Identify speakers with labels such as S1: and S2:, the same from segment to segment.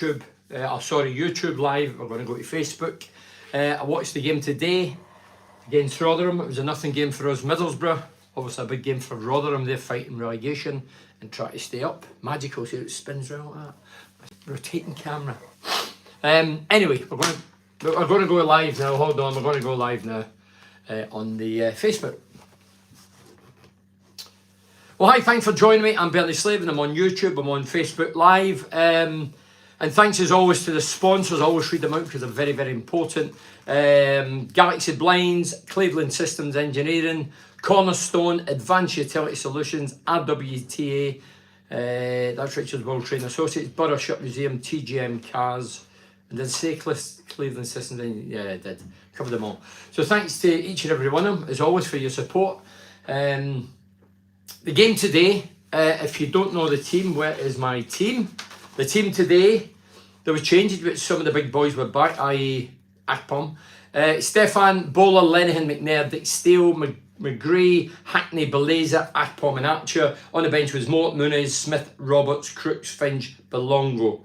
S1: YouTube live. We're going to go to Facebook. I watched the game today against Rotherham. It was a nothing game for us. Middlesbrough, obviously a big game for Rotherham. They're fighting relegation and trying to stay up. Magical, see how it spins around like that. Rotating camera. Anyway, we're going to go live now. Hold on, we're going to go live now on the Facebook. Well, hi, thanks for joining me. I'm Bernie Slave and I'm on YouTube. I'm on Facebook Live. And thanks as always to the sponsors. I always read them out because they're very, very important. Galaxy Blinds, Cleveland Systems Engineering, Cornerstone, Advanced Utility Solutions, RWTA, that's Richard's World Trade Associates, Borough Ship Museum, TGM Cars, and then Cyclist, Cleveland Systems Engineering. Yeah, I did. Covered them all. So thanks to each and every one of them, as always, for your support. The game today, if you don't know the team, where is my team? The team today, there was changes, but some of the big boys were back, i.e. Akpom. Stefan, Bowler, Lenihan, McNair, Dick Steele, McGree, Hackney, Beleza, Akpom and Archer. On the bench was Mort, Muniz, Smith, Roberts, Crooks, Finch, Belongo.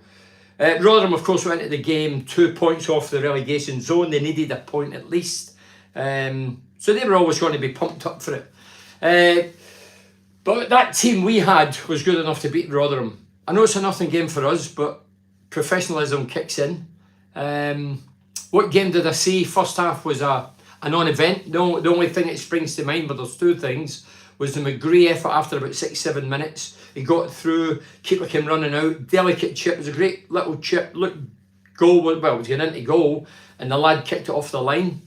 S1: Rotherham, of course, went into the game 2 points off the relegation zone. They needed a point at least. So they were always going to be pumped up for it. But that team we had was good enough to beat Rotherham. I know it's a nothing game for us, but professionalism kicks in. What game did I see? First half was a non-event. The only thing that springs to mind, but there's two things, was the McGree effort after about 6-7 minutes. He got through, keeper came running out, delicate chip. It was a great little chip. Looked goal, well, it was getting into goal, and the lad kicked it off the line.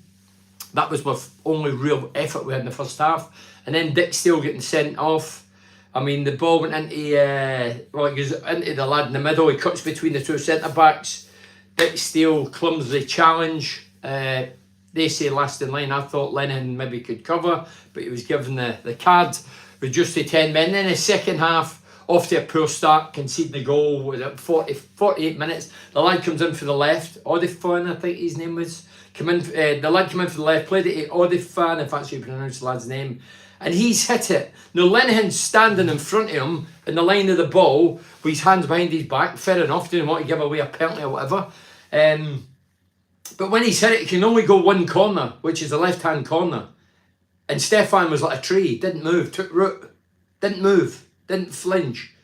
S1: That was the only real effort we had in the first half. And then Dick Steele getting sent off. I mean, the ball went into, it goes into the lad in the middle. He cuts between the two centre-backs. Dick Steele clumsily challenge. They say last in line. I thought Lennon maybe could cover, but he was given the card. Reduced to 10 men. Then the second half, off to a poor start, conceding the goal with 48 minutes. The lad comes in for the left. Odifan, I think his name was. The lad came in for the left, played it to Odifan, if that's how you pronounce the lad's name. And he's hit it. Now Lenihan's standing in front of him in the line of the ball with his hands behind his back. Fair enough, didn't want to give away a penalty or whatever. But when he's hit it, he can only go one corner, which is the left-hand corner. And Stefan was like a tree, didn't move, took root, didn't move, didn't flinch.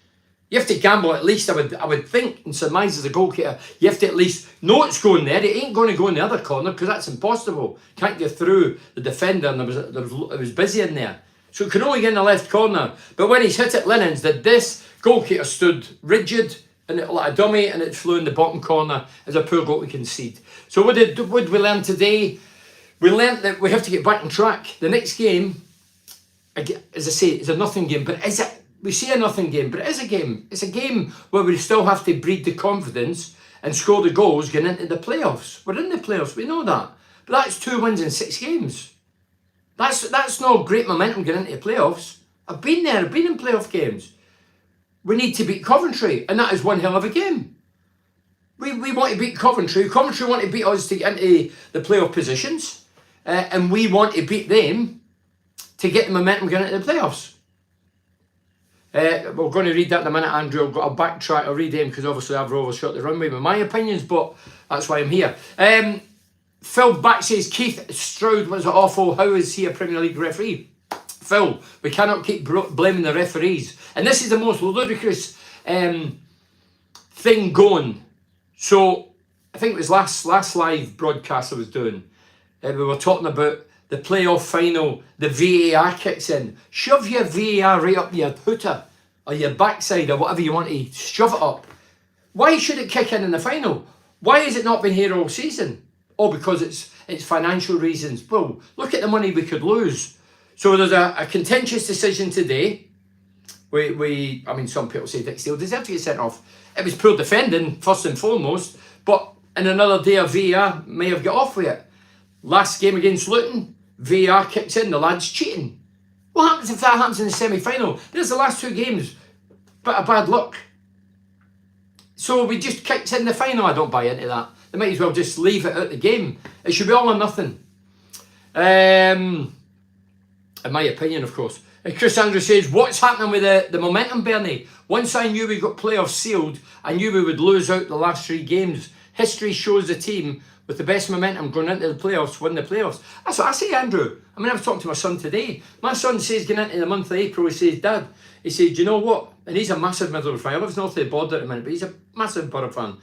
S1: You have to gamble at least, I would think, and surmise as a goalkeeper, you have to at least know it's going there. It ain't going to go in the other corner because that's impossible. Can't get through the defender, and it was busy in there. So it can only get in the left corner. But when he's hit it, Lennon's did this. Goalkeeper stood rigid and it like a dummy, and it flew in the bottom corner as a poor goal to concede. So what did we learn today? We learned that we have to get back on track. The next game, as I say, is a nothing game, but is it? We see a nothing game, but it is a game. It's a game where we still have to breed the confidence and score the goals getting into the playoffs. We're in the playoffs, we know that. But that's 2 wins in 6 games. That's not great momentum getting into the playoffs. I've been there, I've been in playoff games. We need to beat Coventry, and that is one hell of a game. We want to beat Coventry. Coventry want to beat us to get into the playoff positions, and we want to beat them to get the momentum getting into the playoffs. We're going to read that in a minute, Andrew. I'll backtrack. I'll read them because obviously I've overshot the runway with my opinions, but that's why I'm here. Phil back says, Keith Stroud was awful. How is he a Premier League referee? Phil, we cannot keep blaming the referees. And this is the most ludicrous thing going. So, I think it was last live broadcast I was doing. We were talking about the playoff final, the VAR kicks in. Shove your VAR right up your hooter or your backside or whatever you want to shove it up. Why should it kick in the final? Why has it not been here all season? Oh, because it's financial reasons. Well, look at the money we could lose. So there's a contentious decision today. I mean, some people say Dick Steele deserved to get sent off. It was poor defending, first and foremost, but in another day of VAR may have got off with it. Last game against Luton, VAR kicks in, the lad's cheating. What happens if that happens in the semi-final? There's the last 2 games, bit of bad luck. So we just kicks in the final. I don't buy into that. They might as well just leave it at the game. It should be all or nothing. In my opinion, of course. Chris Andrew says, what's happening with the momentum, Bernie? Once I knew we got playoffs sealed, I knew we would lose out the last 3 games. History shows the team with the best momentum going into the playoffs win the playoffs. That's what I say, Andrew. I mean, I was talking to my son today. My son says going into the month of April, he says, Dad, he says, do you know what? And he's a massive Middlesbrough fan. He lives north of the border at the minute, but he's a massive Borough fan.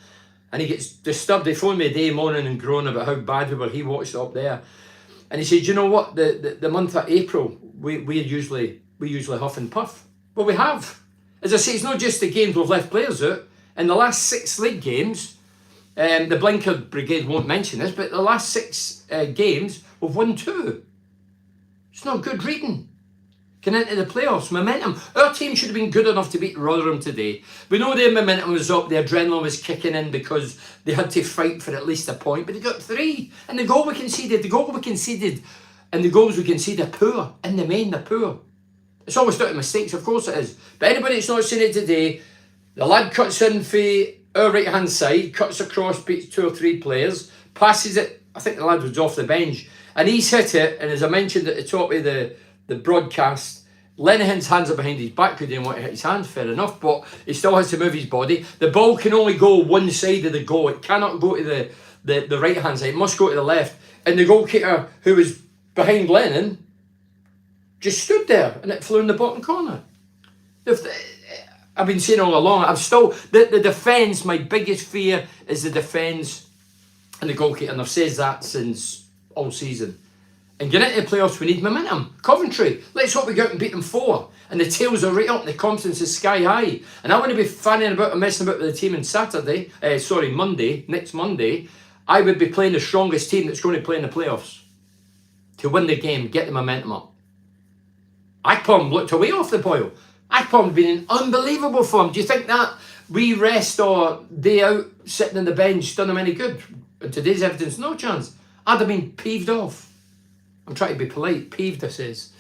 S1: And he gets disturbed. They phoned me a day moaning and groaning about how bad we were. He watched it up there. And he said, you know what? The month of April, we usually huff and puff. Well, we have. As I say, it's not just the games we've left players out. In the last 6 league games, the Blinker Brigade won't mention this, but the last 6 games, we've won 2. It's not good reading. Getting into the playoffs, momentum. Our team should have been good enough to beat Rotherham today. We know their momentum was up, the adrenaline was kicking in because they had to fight for at least a point, but they got 3. And the goal we conceded, and the goals we conceded are poor. In the main, they're poor. It's always down to mistakes, of course it is. But anybody that's not seen it today, the lad cuts in for our right-hand side, cuts across, beats 2 or 3 players, passes it, I think the lad was off the bench, and he's hit it, and as I mentioned at the top of the broadcast, Lenihan's hands are behind his back because he didn't want to hit his hands, fair enough, but he still has to move his body. The ball can only go one side of the goal. It cannot go to the right-hand side. It must go to the left. And the goalkeeper, who was behind Lennon, just stood there and it flew in the bottom corner. I've been saying all along, the defence, my biggest fear is the defence and the goalkeeper, and I've said that since all season. And getting into the playoffs, we need momentum. Coventry, let's hope we go out and beat them 4. And the tails are right up, and the confidence is sky high. And I want to be fanning about and messing about with the team on Monday, next Monday. I would be playing the strongest team that's going to play in the playoffs to win the game, get the momentum up. Akpom looked away off the boil. Akpom's been in unbelievable form. Do you think that wee rest or day out sitting on the bench done him any good? And today's evidence, no chance. I'd have been peeved off. I'm trying to be polite. Peeved, I says.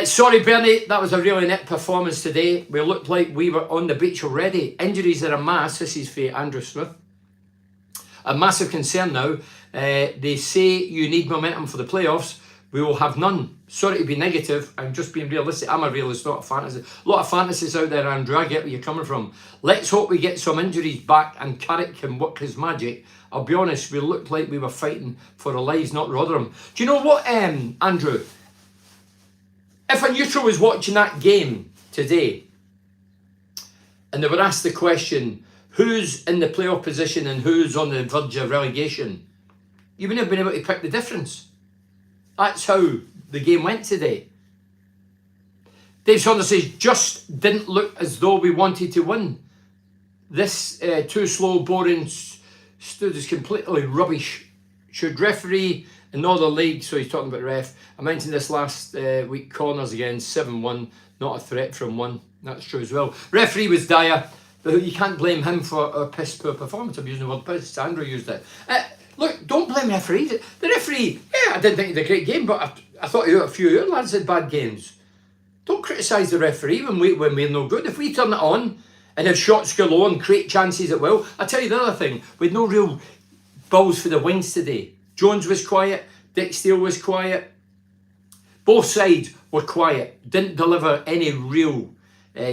S1: Sorry, Bernie, that was a really net performance today. We looked like we were on the beach already. Injuries are a mass. This is for Andrew Smith. A massive concern now. They say you need momentum for the playoffs. We will have none. Sorry to be negative. I'm just being realistic. I'm a realist, not a fantasy. A lot of fantasies out there, Andrew. I get where you're coming from. Let's hope we get some injuries back and Carrick can work his magic. I'll be honest, we looked like we were fighting for our lives, not Rotherham. Do you know what, Andrew? If a neutral was watching that game today and they were asked the question, who's in the playoff position and who's on the verge of relegation, you wouldn't have been able to pick the difference. That's how the game went today. Dave Saunders says, just didn't look as though we wanted to win. This too slow, boring stood is completely rubbish. Should referee in Northern League, so he's talking about ref. I mentioned this last week, corners again, 7-1, not a threat from 1. That's true as well. Referee was dire, but you can't blame him for a piss poor performance. I'm using the word piss, Andrew used it. Look, don't blame referees. The referee, I didn't think he did a great game, but I thought a few other lads had bad games. Don't criticise the referee when we're no good. If we turn it on and have shots galore and create chances at will, I'll tell you the other thing, we had no real balls for the wings today. Jones was quiet, Dick Steele was quiet. Both sides were quiet, didn't deliver any real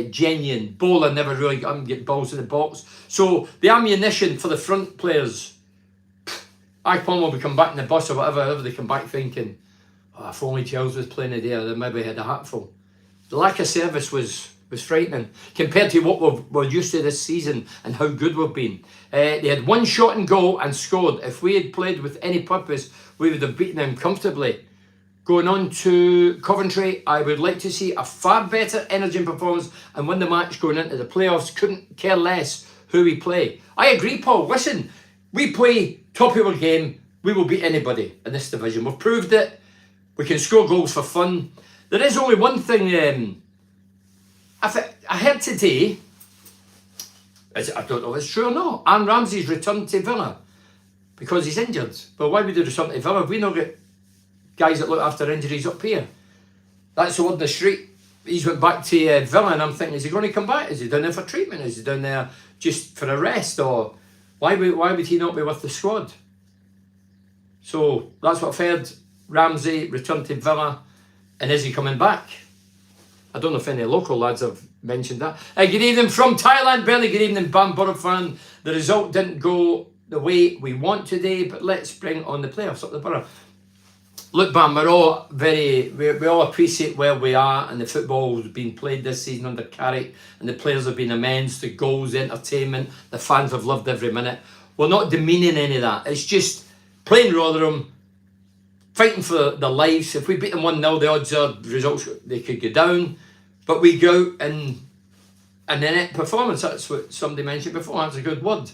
S1: genuine. Bowler never really got him get balls in the box. So the ammunition for the front players, Akpom will be come back in the bus or whatever they come back thinking, oh, if only Giles was playing today, they maybe had a hatful. The lack of service was frightening compared to what we're used to this season and how good we've been. They had 1 shot and goal and scored. If we had played with any purpose, we would have beaten them comfortably. Going on to Coventry, I would like to see a far better energy and performance and win the match going into the playoffs. Couldn't care less who we play. I agree, Paul. Listen, we play top of our game, we will beat anybody in this division. We've proved it. We can score goals for fun. There is only one thing I heard today, I don't know if it's true or not, Aaron Ramsey's returned to Villa because he's injured. But why would he return to Villa? We not get guys that look after injuries up here. That's the word on the street. He's went back to Villa and I'm thinking, is he going to come back? Is he down there for treatment? Is he down there just for a rest? Or why would he not be with the squad? So that's what I've heard. Ramsey returned to Villa, and is he coming back? I don't know if any local lads have mentioned that. Good evening from Thailand, Belly. Good evening, Bamborough fan. The result didn't go the way we want today, but let's bring on the playoffs up the Borough. Look, Bam, we all appreciate where we are, and the football has been played this season under Carrick, and the players have been immense, the goals, the entertainment, the fans have loved every minute. We're not demeaning any of that. It's just playing Rotherham, fighting for their lives. If we beat them 1-0, the odds are results they could go down, but we go out and an inept performance. That's what somebody mentioned before. That's a good word.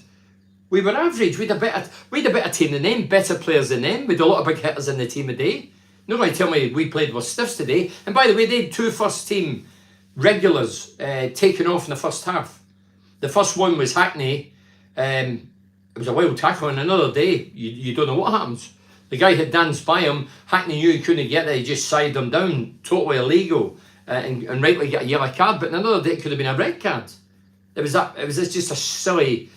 S1: We were average. We'd a better team than them, better players than them. We'd a lot of big hitters in the team today. Nobody tell me we played with stiffs today. And by the way, they had 2 first team regulars taken off in the first half. The first one was Hackney. It was a wild tackle, and another day you don't know what happens. The guy had danced by him. Hackney knew he couldn't get there. He just sided him down. Totally illegal. And rightly get a yellow card. But another day it could have been a red card. It was just a silly.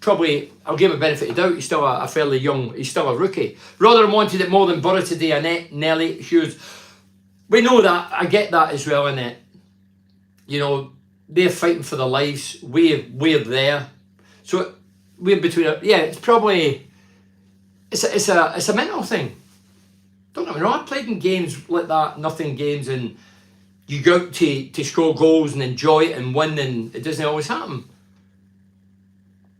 S1: Probably, I'll give him a benefit of doubt. He's still a fairly young. He's still a rookie. Rotherham wanted it more than Borough today. Annette, Nelly, Hughes. We know that. I get that as well, Annette. You know, they're fighting for their lives. We're there. So we're between. It's probably. It's a mental thing. Don't get me wrong. I've played in games like that, nothing games, and you go out to score goals and enjoy it and win, and it doesn't always happen.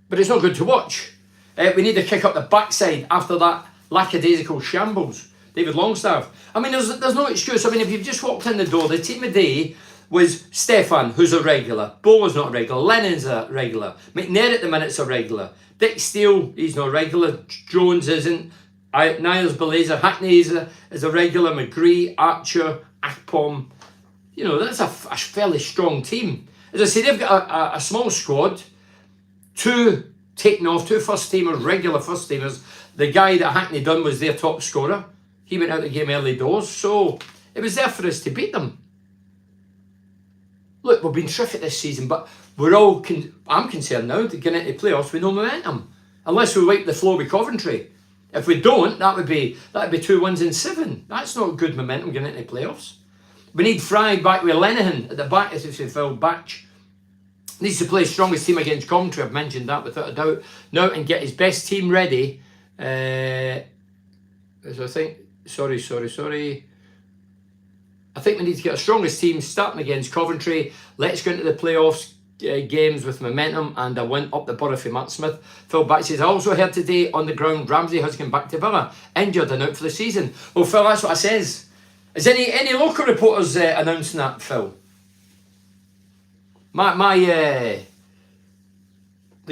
S1: But it's not good to watch. We need to kick up the backside after that lackadaisical shambles. David Longstaff. I mean, there's no excuse. I mean, if you've just walked in the door, the team of the day was Stefan, who's a regular. Bola's not a regular. Lennon's a regular. McNair at the minute's a regular. Dick Steele, he's not regular. Jones isn't. Niles Belazer. Hackney is a regular. McGree, Archer, Akpom. You know, that's a fairly strong team. As I say, they've got a small squad. 2 taken off, 2 first teamers, regular first teamers. The guy that Hackney done was their top scorer. He went out the game early doors, so it was there for us to beat them. Look, we've been terrific this season, but we're all. I'm concerned now to get into playoffs with no momentum, unless we wipe the floor with Coventry. If we don't, that'd be 2 wins in 7. That's not good momentum getting into playoffs. We need Fry back with Lenihan at the back as if he fell back. Needs to play strongest team against Coventry. I've mentioned that without a doubt. Now and get his best team ready. As I think. Sorry. I think we need to get our strongest team starting against Coventry. Let's go into the playoffs games with momentum and a win up the Borough for Matt Smith. Phil Back says, I also heard today on the ground Ramsey has come back to Villa, injured and out for the season. Well, Phil, that's what I says. Is any local reporters announcing that, Phil? The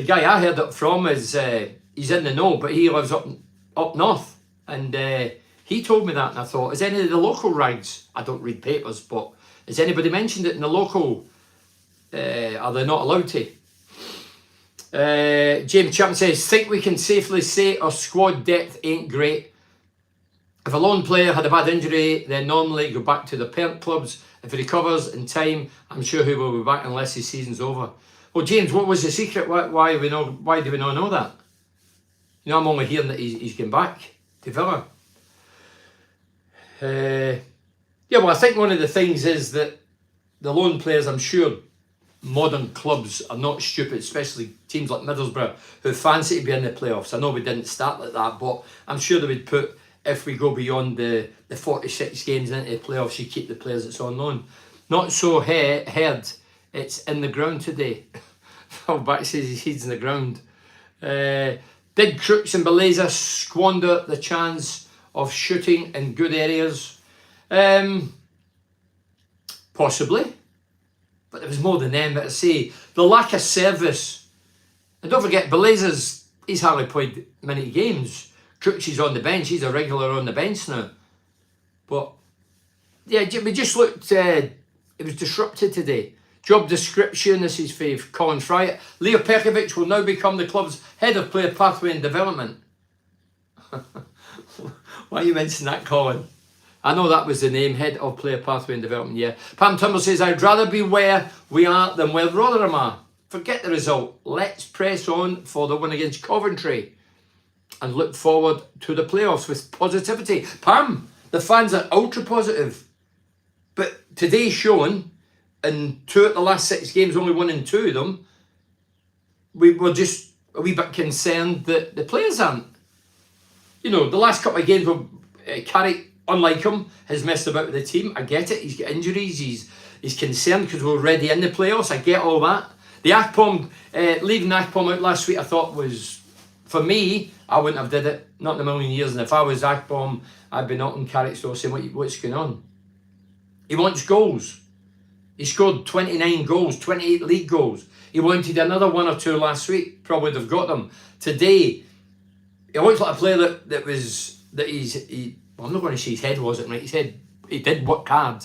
S1: guy I heard it from is he's in the know, but he lives up north, and he told me that, and I thought, is any of the local rags? I don't read papers, but has anybody mentioned it in the local? Are they not allowed to? James Chapman says, think we can safely say our squad depth ain't great. If a lone player had a bad injury, then normally go back to the parent clubs. If he recovers in time, I'm sure he will be back unless his season's over. Well, James, what was the secret? Why do we not know that? You know, I'm only hearing that he's going back to Villa. Well, I think one of the things is that the lone players, I'm sure modern clubs are not stupid, especially teams like Middlesbrough, who fancy to be in the playoffs. I know we didn't start like that, but I'm sure they would put, if we go beyond the 46 games into the playoffs, you keep the players that's on loan. Not so heard, it's in the ground today. Phil Back says his head's in the ground. Did Crooks and Belazer squander the chance of shooting in good areas? Possibly. But there was more than them. But I say, the lack of service. And don't forget, he's hardly played many games. Crooks is on the bench. He's a regular on the bench now. But, yeah, we just looked, it was disrupted today. Job description, this is for Colin Fry. Leo Perkovic will now become the club's head of player pathway and development. Why you mention that, Colin? I know that was the name, head of player pathway and development, yeah. Pam Tumble says, I'd rather be where we are than where Rotherham are. Forget the result. Let's press on for the win against Coventry and look forward to the playoffs with positivity. Pam, the fans are ultra positive. But today's showing, and 2 of the last 6 games, only won in 2 of them, we were just a wee bit concerned that the players aren't. You know, the last couple of games were Carrick, unlike him, has messed about with the team. I get it. He's got injuries. He's concerned because we're already in the playoffs. I get all that. The Akpom, leaving Akpom out last week, I thought was, for me, I wouldn't have did it. Not in a million years. And if I was Akpom, I'd be knocking Carrick's door saying, what's going on? He wants goals. He scored 29 goals, 28 league goals. He wanted another 1 or 2 last week. Probably would have got them. Today, he looks like a player well, I'm not going to say his head wasn't right. His head, he did work hard.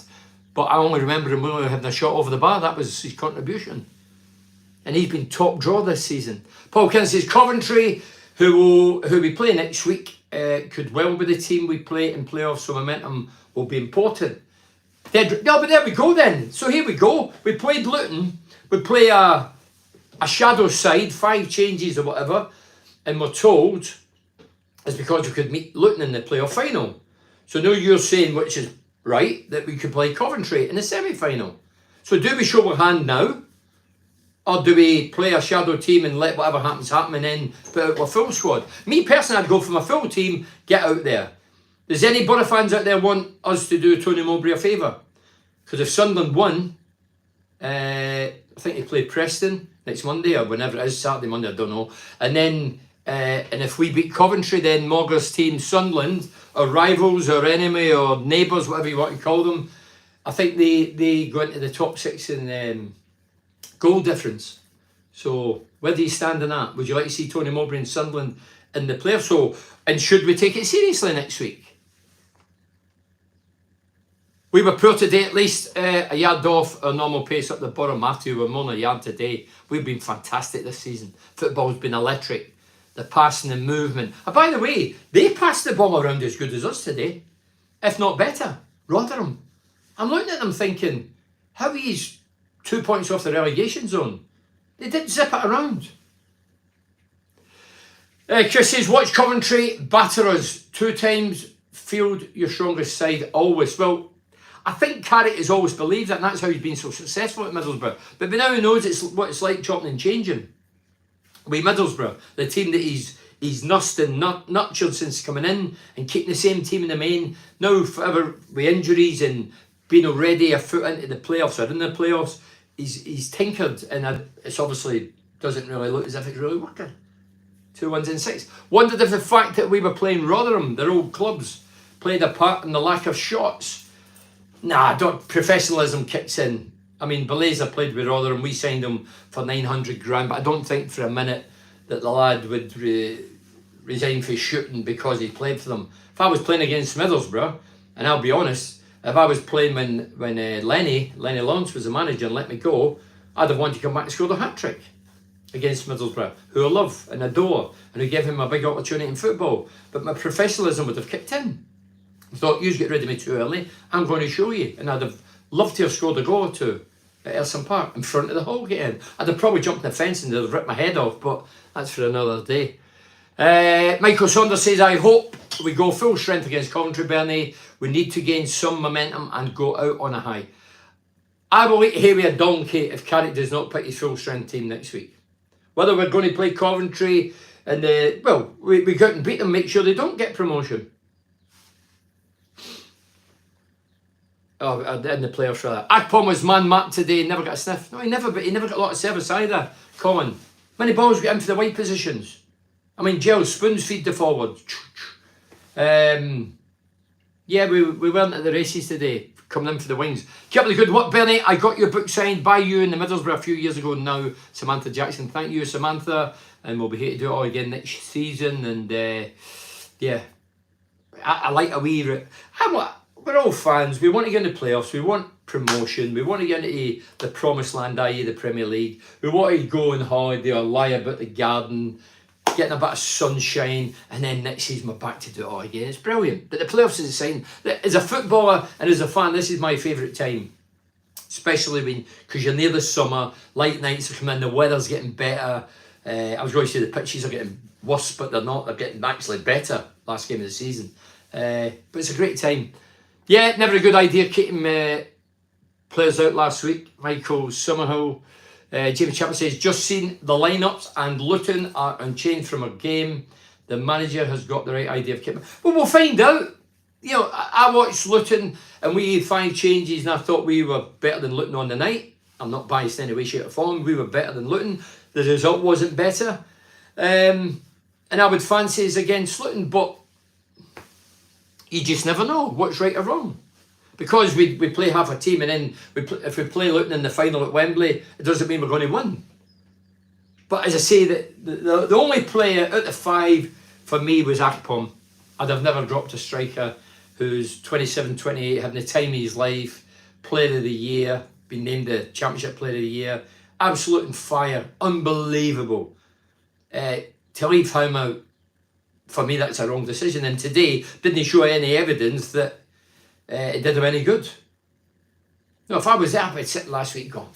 S1: But I only remember him really having a shot over the bar. That was his contribution. And he's been top draw this season. Paul King says Coventry, who we play next week, could well be the team we play in playoffs, so momentum will be important. No, but there we go then. So here we go. We played Luton. We play a shadow side, 5 changes or whatever, and we're told it's because we could meet Luton in the playoff final. So now you're saying, which is right, that we could play Coventry in the semi-final. So do we show our hand now? Or do we play a shadow team and let whatever happens happen and then put out our full squad? Me personally, I'd go for my full team, get out there. Does any Borough fans out there want us to do Tony Mowbray a favour? Because if Sunderland won, I think they play Preston next Monday or whenever it is, Saturday, Monday, I don't know. And then, and if we beat Coventry, then Mogger's team, Sunderland, or rivals or enemy or neighbours, whatever you want to call them, I think they go into the top 6 in goal difference. So where do you stand on that? Would you like to see Tony Mowbray and Sunderland in the playoffs? So, and should we take it seriously next week? We were poor today, at least a yard off our normal pace up the Borough. Matthew, we're more than a yard today. We've been fantastic this season. Football's been electric. The passing and movement. And by the way, they passed the ball around as good as us today, if not better. Rotherham. I'm looking at them thinking, how he's 2 points off the relegation zone. They didn't zip it around. Chris says, watch Coventry batter us 2 times. Field your strongest side always. Well, I think Carrick has always believed that, and that's how he's been so successful at Middlesbrough. But now he knows what it's like chopping and changing. With Middlesbrough, the team that he's nursed and nurtured since coming in, and keeping the same team in the main. Now, forever with injuries and being already a foot into the playoffs or in the playoffs, he's tinkered, and it's obviously doesn't really look as if it's really working. 2 wins in 6. Wondered if the fact that we were playing Rotherham, their old clubs, played a part in the lack of shots. Nah, professionalism kicks in. I mean, Belazer played with Rotherham. We signed him for 900 grand, but I don't think for a minute that the lad would resign for shooting because he played for them. If I was playing against Middlesbrough, and I'll be honest, if I was playing when Lenny Lawrence was the manager and let me go, I'd have wanted to come back and score the hat-trick against Middlesbrough, who I love and adore, and who gave him a big opportunity in football. But my professionalism would have kicked in. I thought, you get rid of me too early, I'm going to show you. And I'd have loved to have scored a goal or 2 at Elson Park in front of the whole game. I'd have probably jumped in the fence and they'd have ripped my head off, but that's for another day. Michael Saunders says, I hope we go full strength against Coventry, Bernie. We need to gain some momentum and go out on a high. I will eat hay with a donkey if Carrick does not pick his full strength team next week. Whether we're going to play Coventry and, we go out and beat them, make sure they don't get promotion. Oh, in the playoffs rather. Akpom was man-marked today, never got a sniff. No, he never got a lot of service either. Colin. Many balls got in for the wide positions. I mean, Gels, spoons feed the forward. Yeah, we weren't at the races today, coming in for the wings. Keep up the good work, Bernie. I got your book signed by you in the Middlesbrough a few years ago now, Samantha Jackson. Thank you, Samantha. And we'll be here to do it all again next season. And yeah, I like a wee... We're all fans. We want to get into playoffs. We want promotion. We want to get into the promised land, i.e. the Premier League. We want to go on holiday or lie about the garden, getting a bit of sunshine, and then next season we're back to do it all again. It's brilliant. But the playoffs is a sign that as a footballer and as a fan, this is my favourite time. Especially because you're near the summer, light nights are coming in, the weather's getting better. I was going to say the pitches are getting worse, but they're not. They're getting actually better last game of the season. But it's a great time. Yeah, never a good idea keeping players out last week. Michael Summerhill, Jamie Chapman says, just seen the lineups and Luton are unchanged from a game. The manager has got the right idea of keeping. Well, we'll find out. You know, I watched Luton and we had 5 changes and I thought we were better than Luton on the night. I'm not biased in any way, shape or form. We were better than Luton. The result wasn't better. And I would fancy us against Luton, but you just never know what's right or wrong. Because we play half a team and then if we play Luton in the final at Wembley, it doesn't mean we're going to win. But as I say, the only player out of 5 for me was Akpom. I'd have never dropped a striker who's 27, 28, having the time of his life, player of the year, been named the Championship Player of the Year. Absolute and fire, unbelievable. To leave him out, for me, that's a wrong decision. And today, didn't show any evidence that it did him any good. No, if I was there, I'd sit last week going,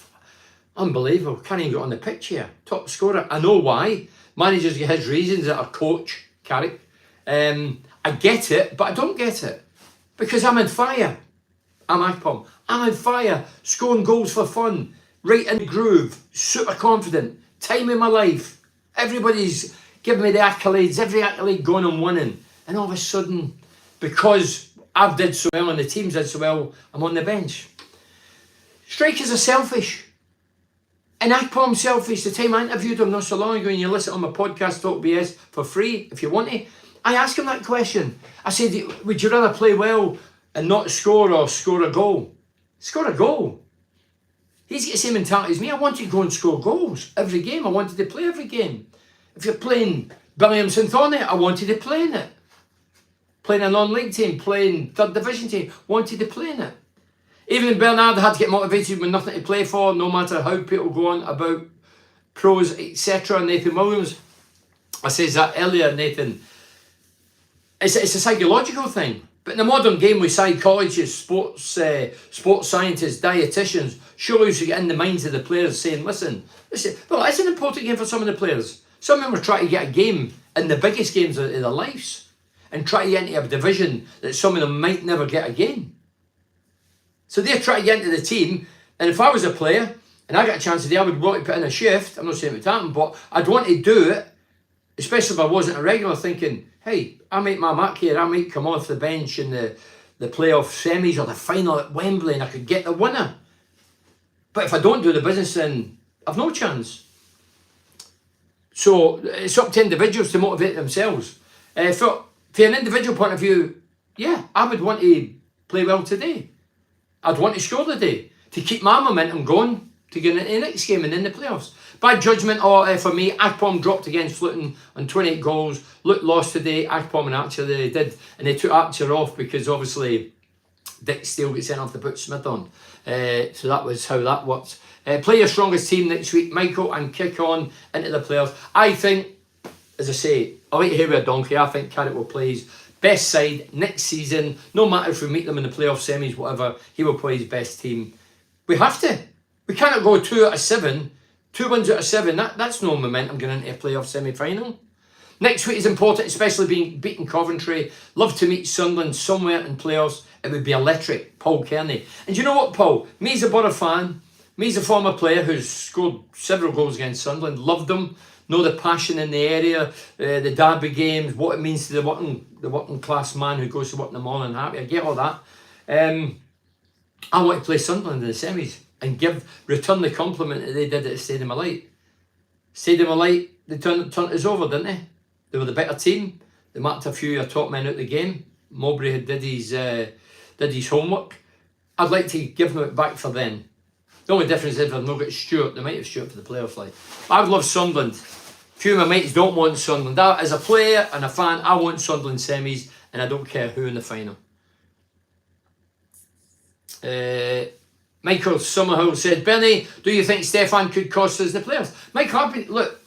S1: unbelievable, can't even get on the pitch here. Top scorer. I know why. Managers get his reasons that are coach, Carrick. I get it, but I don't get it. Because I'm on fire. I'm Akpom. I'm on fire. Scoring goals for fun. Right in the groove. Super confident. Time in my life. Everybody's giving me the accolades. Every accolade going and winning. And all of a sudden, because I've did so well and the teams did so well, I'm on the bench. Strikers are selfish. And Akpom's selfish. The time I interviewed him not so long ago, and you listen on my podcast, Talk BS, for free, if you want to, I asked him that question. I said, would you rather play well and not score or score a goal? Score a goal. He's got the same mentality as me. I wanted to go and score goals every game. I wanted to play every game. If you're playing Billiam Synthonic, I wanted to play in it. Playing a non-league team, playing third division team, wanted to play in it. Even Bernard had to get motivated with nothing to play for, no matter how people go on about pros, etc. Nathan Williams, I said that earlier, Nathan. It's a psychological thing. But in the modern game with psychologists, sports scientists, dietitians, surely we should get in the minds of the players saying, listen, well, it's an important game for some of the players. Some of them are trying to get a game in the biggest games of their lives and try to get into a division that some of them might never get again. So they're trying to get into the team, and if I was a player and I got a chance today, I would want to put in a shift. I'm not saying it would happen, but I'd want to do it, especially if I wasn't a regular, thinking, hey, I make my mark here, I might come off the bench in the playoff semis or the final at Wembley and I could get the winner. But if I don't do the business, then I've no chance. So it's up to individuals to motivate themselves. For an individual point of view, yeah, I would want to play well today. I'd want to score today to keep my momentum going to get into the next game and in the playoffs. Bad judgment for me. Akpom dropped against Luton on 28 goals. Luton lost today. Akpom and Archer they did, and they took Archer off because obviously Dick Steele gets sent off to put Smith on. So that was how that worked. Play your strongest team next week, Michael, and kick on into the playoffs. I think, as I say, I like to hear with a donkey. I think Carrick will play his best side next season. No matter if we meet them in the playoff semis, whatever, he will play his best team. We have to. We cannot go 2 out of 7. 2 wins out of 7, that's no momentum going into a playoff semi-final. Next week is important, especially beating Coventry. Love to meet Sunderland somewhere in playoffs. It would be electric. Paul Kearney. And you know what, Paul? Me's a Borough fan. Me's a former player who's scored several goals against Sunderland. Loved them. Know the passion in the area, the derby games, what it means to the working class man who goes to work in the morning happy. I get all that. I want to play Sunderland in the semis and return the compliment that they did at Stadium of Light. Stadium of Light, they turned us over, didn't they? They were the better team. They marked a few of your top men out the game. Mowbray had did his homework. I'd like to give them it back for them. The only difference is if they've not got Stuart, they might have Stuart for the playoff fight. I would love Sunderland. A few of my mates don't want Sunderland. As a player and a fan, I want Sunderland semis, and I don't care who in the final. Michael Summerhill said, Benny, do you think Stefan could cost us the players? Michael, look,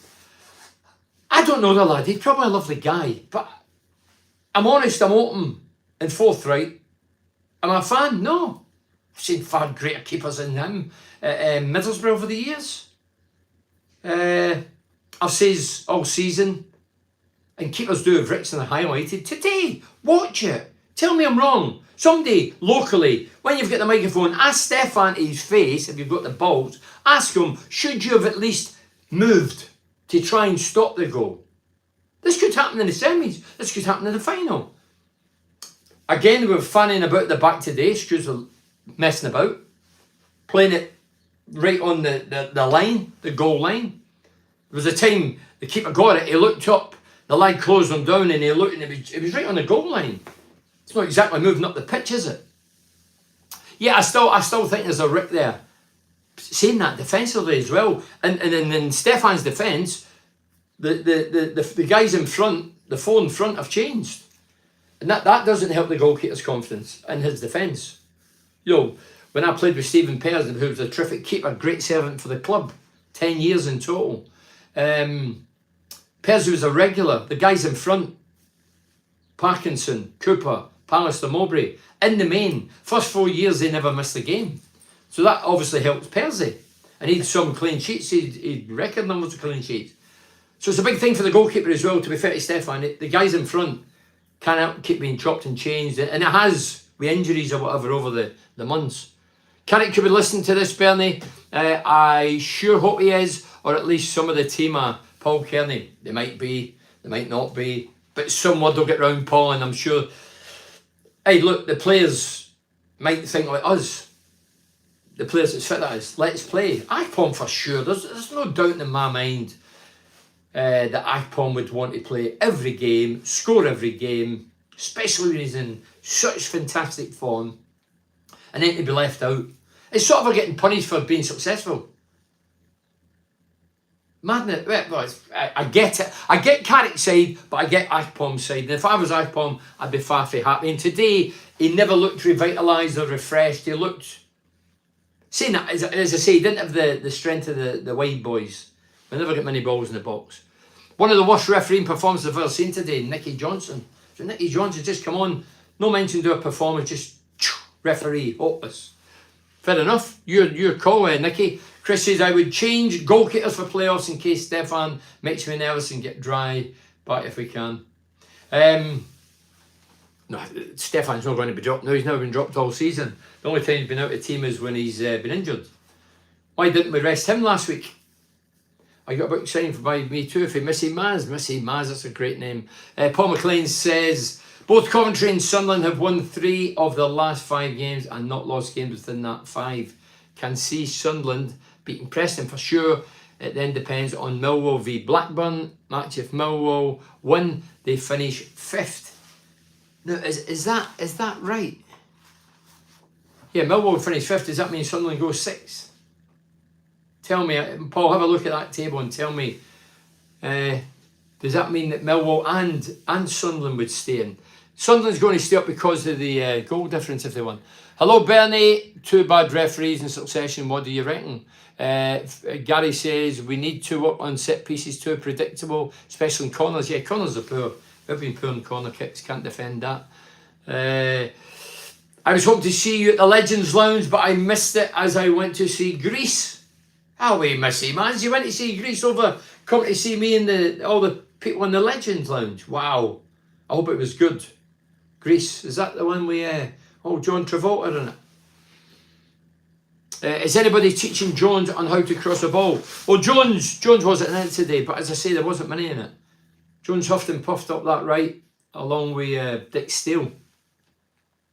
S1: I don't know the lad. He's probably a lovely guy, but I'm honest, I'm open and forthright. Am I a fan? No. I've seen far greater keepers than him at Middlesbrough over the years. I've said all season, and keepers do have Rickson highlighted. Today, watch it. Tell me I'm wrong. Somebody locally, when you've got the microphone, ask Stefan to his face, if you've got the balls, ask him, should you have at least moved to try and stop the goal? This could happen in the semis. This could happen in the final. Again, we were fanning about the back today. Stu's messing about. Playing it right on the line, the goal line. There was a time the keeper got it, he looked up, the lad closed him down and he looked and it was right on the goal line. It's not exactly moving up the pitch, is it? Yeah, I still think there's a rick there. Saying that defensively as well. And in Stefan's defence, the guys in front, the four in front have changed. And that doesn't help the goalkeeper's confidence in his defence. You know, when I played with Stephen Pears, who was a terrific keeper, great servant for the club, 10 years in total. Pears was a regular. The guys in front, Parkinson, Cooper, Pallister, Mowbray, in the main, first 4 years they never missed a game. So that obviously helps Persy. And he'd some clean sheets, he'd record numbers of clean sheets. So it's a big thing for the goalkeeper as well, to be fair to Stefan. The guys in front can't keep being chopped and changed. And it has, with injuries or whatever, over the months. Carrick could be listening to this, Bernie. I sure hope he is, or at least some of the team are. Paul Kearney, they might be, they might not be. But some word will get round Paul, and I'm sure. Hey, look, the players might think like us. The players that's fit at us, let's play. Akpom for sure. There's no doubt in my mind that Akpom would want to play every game, score every game, especially when he's in such fantastic form, and then to be left out. It's sort of getting punished for being successful. Madness. Well, I get it. I get Carrick's side, but I get Akpom's side. And if I was Akpom, I'd be far from happy. And today, he never looked revitalised or refreshed. He looked... Saying that, as I say, he didn't have the strength of the wide boys. We never get many balls in the box. One of the worst refereeing performances I've ever seen today, Nicky Johnson. So Nicky Johnson just come on, no mention to a performance, just referee, hopeless. Fair enough, your call, Nicky. Chris says, I would change goalkeepers for playoffs in case Stefan makes me nervous and get dry, but if we can. No, Stefan's not going to be dropped. No, he's never been dropped all season. The only time he's been out of the team is when he's been injured. Why didn't we rest him last week? I got a book signed by me too for Missy Maz. Missy Maz, that's a great name. Paul McLean says, both Coventry and Sunderland have won 3 of their last 5 games and not lost games within that 5. Can see Sunderland beating Preston for sure. It then depends on Millwall v Blackburn. Match if Millwall win, they finish 5th. Now, is that right? Yeah, Millwall finish 5th. Does that mean Sunderland goes 6th? Tell me, Paul, have a look at that table and tell me, does that mean that Millwall and Sunderland would stay in? Sunderland's going to stay up because of the goal difference if they won. Hello, Bernie. 2 bad referees in succession. What do you reckon? Gary says, we need to work on set pieces too predictable, especially in corners. Yeah, corners are poor. We've been poor in corner kicks. Can't defend that. I was hoping to see you at the Legends Lounge, but I missed it as I went to see Greece. How we Missy, man? You went to see Greece over, come to see me and all the people in the Legends Lounge. Wow. I hope it was good. Greece, is that the one we, John Travolta in it? Is anybody teaching Jones on how to cross a ball? Well, Jones wasn't in it today, but as I say, there wasn't many in it. Jones huffed and puffed up that right, along with Dick Steele.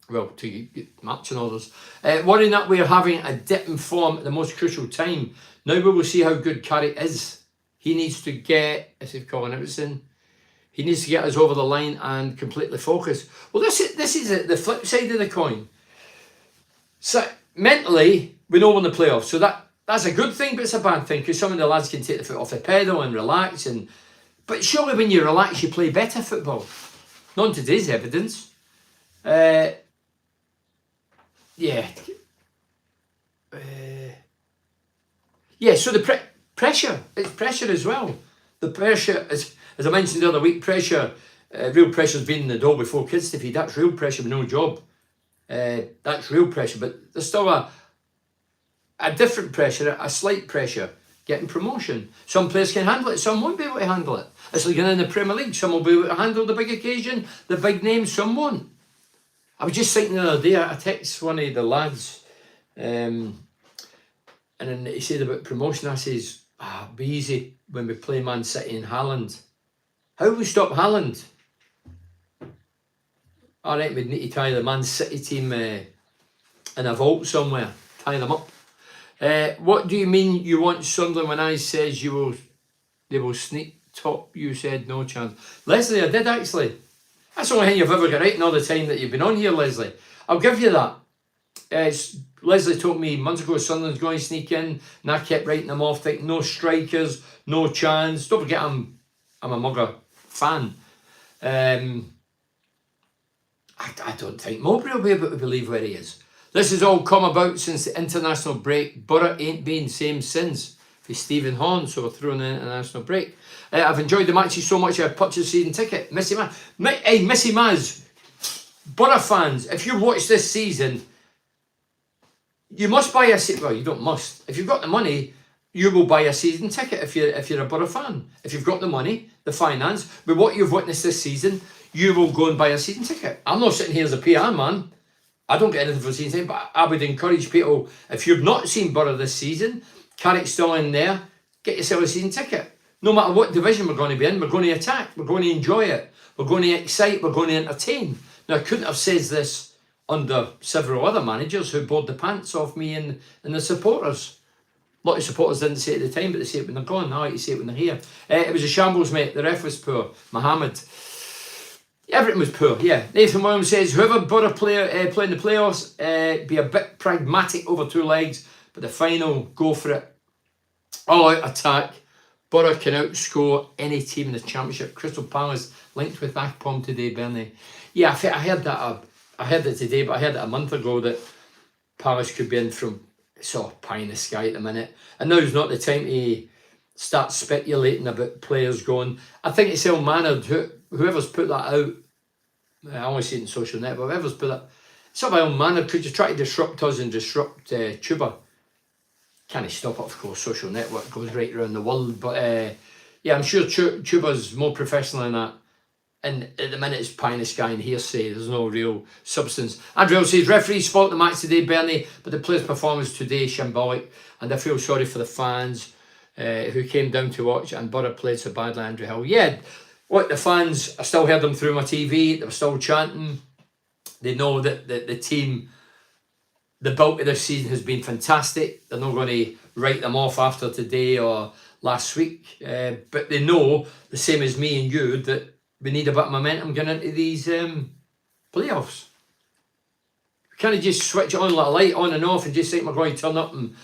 S1: Well, to get matching orders. Worrying that we are having a dip in form at the most crucial time. Now we will see how good Carrick is. He needs to get, as if Colin Everton, he needs to get us over the line and completely focus. Well, this is the flip side of the coin. So mentally, we know we're in the playoffs, so that's a good thing, but it's a bad thing because some of the lads can take the foot off the pedal and relax. But surely when you relax, you play better football. Not on today's evidence. So the pressure, it's pressure as well. The pressure, as I mentioned the other week, pressure, real pressure's been in the door before kids to feed. That's real pressure with no job. That's real pressure, but there's still a different pressure, a slight pressure, getting promotion. Some players can handle it, some won't be able to handle it. It's like in the Premier League, some will be able to handle the big occasion, the big names, some won't. I was just thinking the other day, I text one of the lads, and then he said about promotion. I says, it'll be easy when we play Man City and Haaland. How will we stop Haaland? I reckon we'd need to tie the Man City team in a vault somewhere, tie them up. What do you mean you want Sunderland when I says they will sneak top? You said no chance. Leslie, I did actually. That's the only thing you've ever got right in all the time that you've been on here, Leslie. I'll give you that. Leslie told me months ago Sunderland's going to sneak in, and I kept writing them off, thinking no strikers, no chance. Don't forget I'm a Mugger fan. I don't think Mowbray will be able to believe where he is. This has all come about since the international break. Borough ain't been same since. For Stephen Horn, so we're throwing an international break. I've enjoyed the matches so much I purchased a season ticket. Missy Maz. Hey, Missy Maz. Borough fans, if you watch this season, you must buy a season. Well, you don't must. If you've got the money, you will buy a season ticket if you're a Borough fan. If you've got the money, the finance, with what you've witnessed this season, you will go and buy a season ticket. I'm not sitting here as a PR man. I don't get anything for season ticket, but I would encourage people, if you've not seen Borough this season, Carrick's still in there, get yourself a season ticket. No matter what division we're going to be in, we're going to attack, we're going to enjoy it, we're going to excite, we're going to entertain. Now, I couldn't have said this under several other managers who bored the pants off me and the supporters. A lot of supporters didn't say it at the time, but they say it when they're gone. I like to say it when they're here. It was a shambles, mate. The ref was poor. Mohammed. Everything was poor, yeah. Nathan Williams says, whoever Borough player play in the playoffs, be a bit pragmatic over two legs, but the final, go for it. All out attack. Borough can outscore any team in the Championship. Crystal Palace linked with Akpom today, Bernie. Yeah, I heard that. I heard it today, but I heard it a month ago that Palace could be in from, it's all pie in the sky at the minute. And now's not the time to start speculating about players going. I think it's ill-mannered. Whoever's put that out, I only see it in social network, whoever's put that, it's all ill-mannered. Could you try to disrupt us and disrupt Chuba? Can't stop it, of course. Social network goes right around the world, but yeah, I'm sure Chuba's more professional than that. And at the minute, it's pie in the sky and hearsay. There's no real substance. Andrew says, referees spoiled the match today, Bernie, but the players' performance today is shambolic, and I feel sorry for the fans who came down to watch, and Borough played so badly, Andrew Hill. Yeah, what the fans, I still heard them through my TV. They were still chanting. They know that the team, the bulk of this season has been fantastic. They're not going to write them off after today or last week. But they know, the same as me and you, that we need a bit of momentum going into these playoffs. We can't just switch it on like a light on and off and just think we're going to turn up and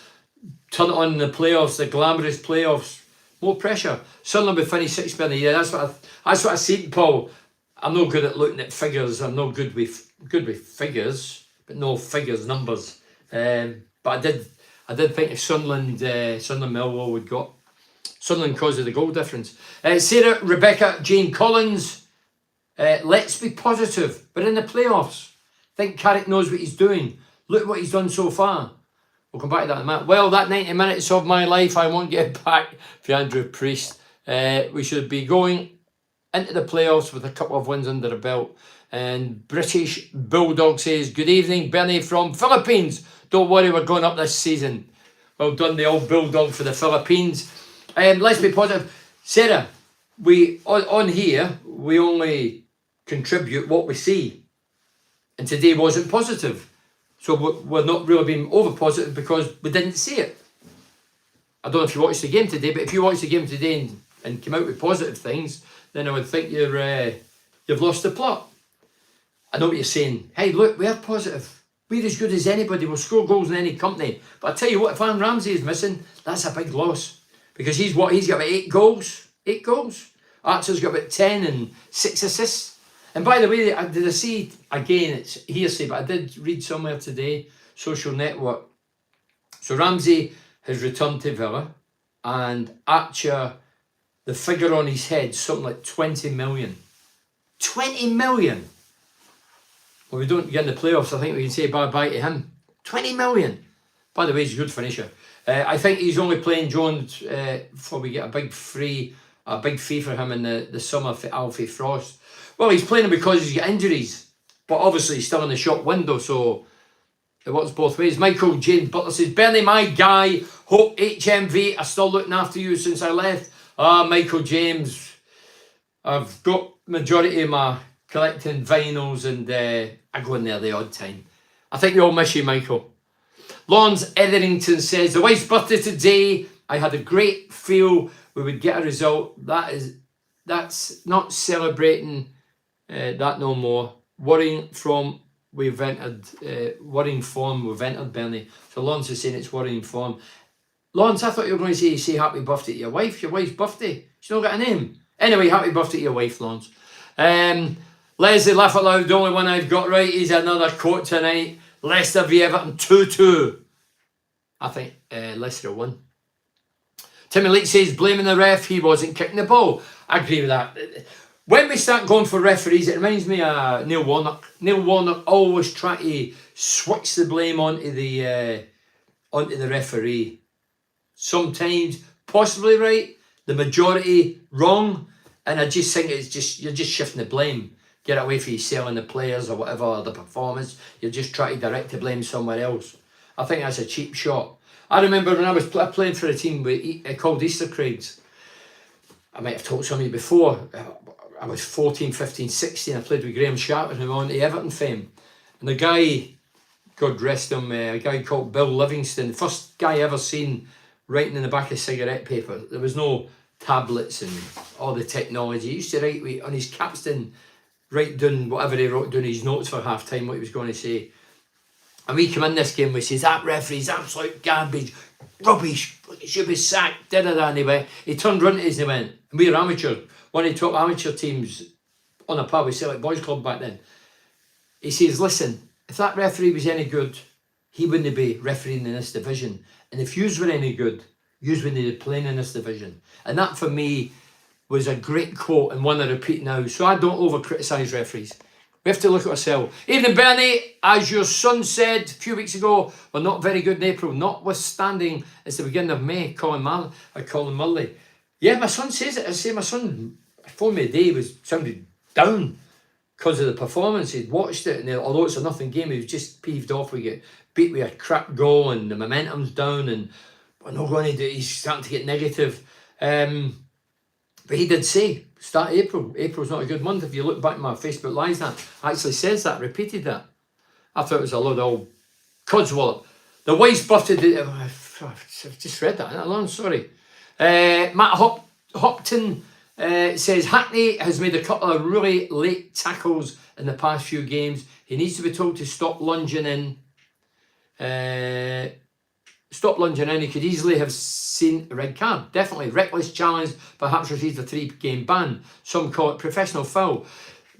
S1: turn it on in the playoffs, the glamorous playoffs. More pressure. Sunderland will finish sixth in the year. That's what I see, Paul. I'm no good at looking at figures. I'm no good with figures, but no figures, numbers. But I did think if Sunderland Millwall would got Sunderland because of the goal difference. Sarah Rebecca Jane Collins. Let's be positive. We're in the playoffs. I think Carrick knows what he's doing. Look what he's done so far. We'll come back to that in a minute. Well, that 90 minutes of my life, I won't get back for Andrew Priest. We should be going into the playoffs with a couple of wins under the belt. And British Bulldog says, good evening, Bernie from Philippines. Don't worry, we're going up this season. Well done, the old Bulldog for the Philippines. Let's be positive. Sarah, we on here, we only contribute what we see. And today wasn't positive. So we're not really being over positive because we didn't see it. I don't know if you watched the game today, but if you watched the game today and came out with positive things, then I would think you've lost the plot. I know what you're saying. Hey, look, we're positive. We're as good as anybody. We'll score goals in any company. But I tell you what, if Aaron Ramsey is missing, that's a big loss. Because he's got about 8 goals. 8 goals. Archer's got about 10 and 6 assists. And by the way, did I see, again, it's hearsay, but I did read somewhere today, social network. So Ramsey has returned to Villa, and Archer, the figure on his head, something like 20 million. 20 million! Well, we don't get in the playoffs, I think we can say bye-bye to him. 20 million! By the way, he's a good finisher. I think he's only playing Jones before we get a big fee for him in the summer for Alfie Frost. Well, he's playing him because he's got injuries. But obviously he's still in the shop window, so it works both ways. Michael James Butler says, Bernie, my guy, hope HMV are still looking after you since I left. Michael James, I've got majority of my collecting vinyls, and I go in there the odd time. I think we all miss you, Michael. Lawrence Etherington says, the wife's birthday today. I had a great feel we would get a result. That's not celebrating that no more. Worrying form we've entered, Bernie. So Lawrence is saying it's worrying form. Lawrence, I thought you were going to say happy birthday to your wife. Your wife's birthday. She's not got a name. Anyway, happy birthday to your wife, Lawrence. Leslie, laugh out loud. The only one I've got right is another quote tonight. Leicester v Everton 2-2. I think Leicester won. Timmy Leake says, blaming the ref, he wasn't kicking the ball. I agree with that. When we start going for referees, it reminds me of Neil Warnock. Neil Warnock always tried to switch the blame onto the referee. Sometimes possibly right, the majority wrong, and I just think it's just you're just shifting the blame. Get away from you selling the players or whatever, or the performance. You're just trying to direct the blame somewhere else. I think that's a cheap shot. I remember when I was playing for a team called Easter Craigs. I might have told somebody before. I was 14, 15, 16. I played with Graham Sharp and him on the Everton fame. And the guy, God rest him, a guy called Bill Livingston, the first guy I ever seen writing in the back of cigarette paper. There was no tablets and all the technology. He used to write on his capstan, write down whatever he wrote down his notes for half time, what he was going to say. And we come in this game, we says, that referee's absolute garbage, rubbish, he should be sacked, anyway. He turned round to us and he went, and we were amateur, one of the top amateur teams on a pub, we Celtic Boys Club back then. He says, listen, if that referee was any good, he wouldn't be refereeing in this division. And if yous were any good, yous wouldn't be playing in this division. And that for me was a great quote and one I repeat now. So I don't over-criticise referees. We have to look at ourselves. Evening, Bernie. As your son said a few weeks ago, we're not very good in April, notwithstanding it's the beginning of May. Colin Murley. Yeah, my son says it. I say my son phoned me today, sounded down because of the performance. He'd watched it, and although it's a nothing game, he was just peeved off. We get beat with a crap goal, and the momentum's down, and we're not going to do. He's starting to get negative. But he did say, start April's not a good month. If you look back at my Facebook Lives, that actually says that, repeated that. I thought it was a load of old codswallop. The wife's birthday, I've just read that, I'm sorry. Matt Hopton says, Hackney has made a couple of really late tackles in the past few games. He needs to be told to stop lunging in. He could easily have seen a red card. Definitely. Reckless challenge, perhaps received a 3-game ban. Some call it professional foul.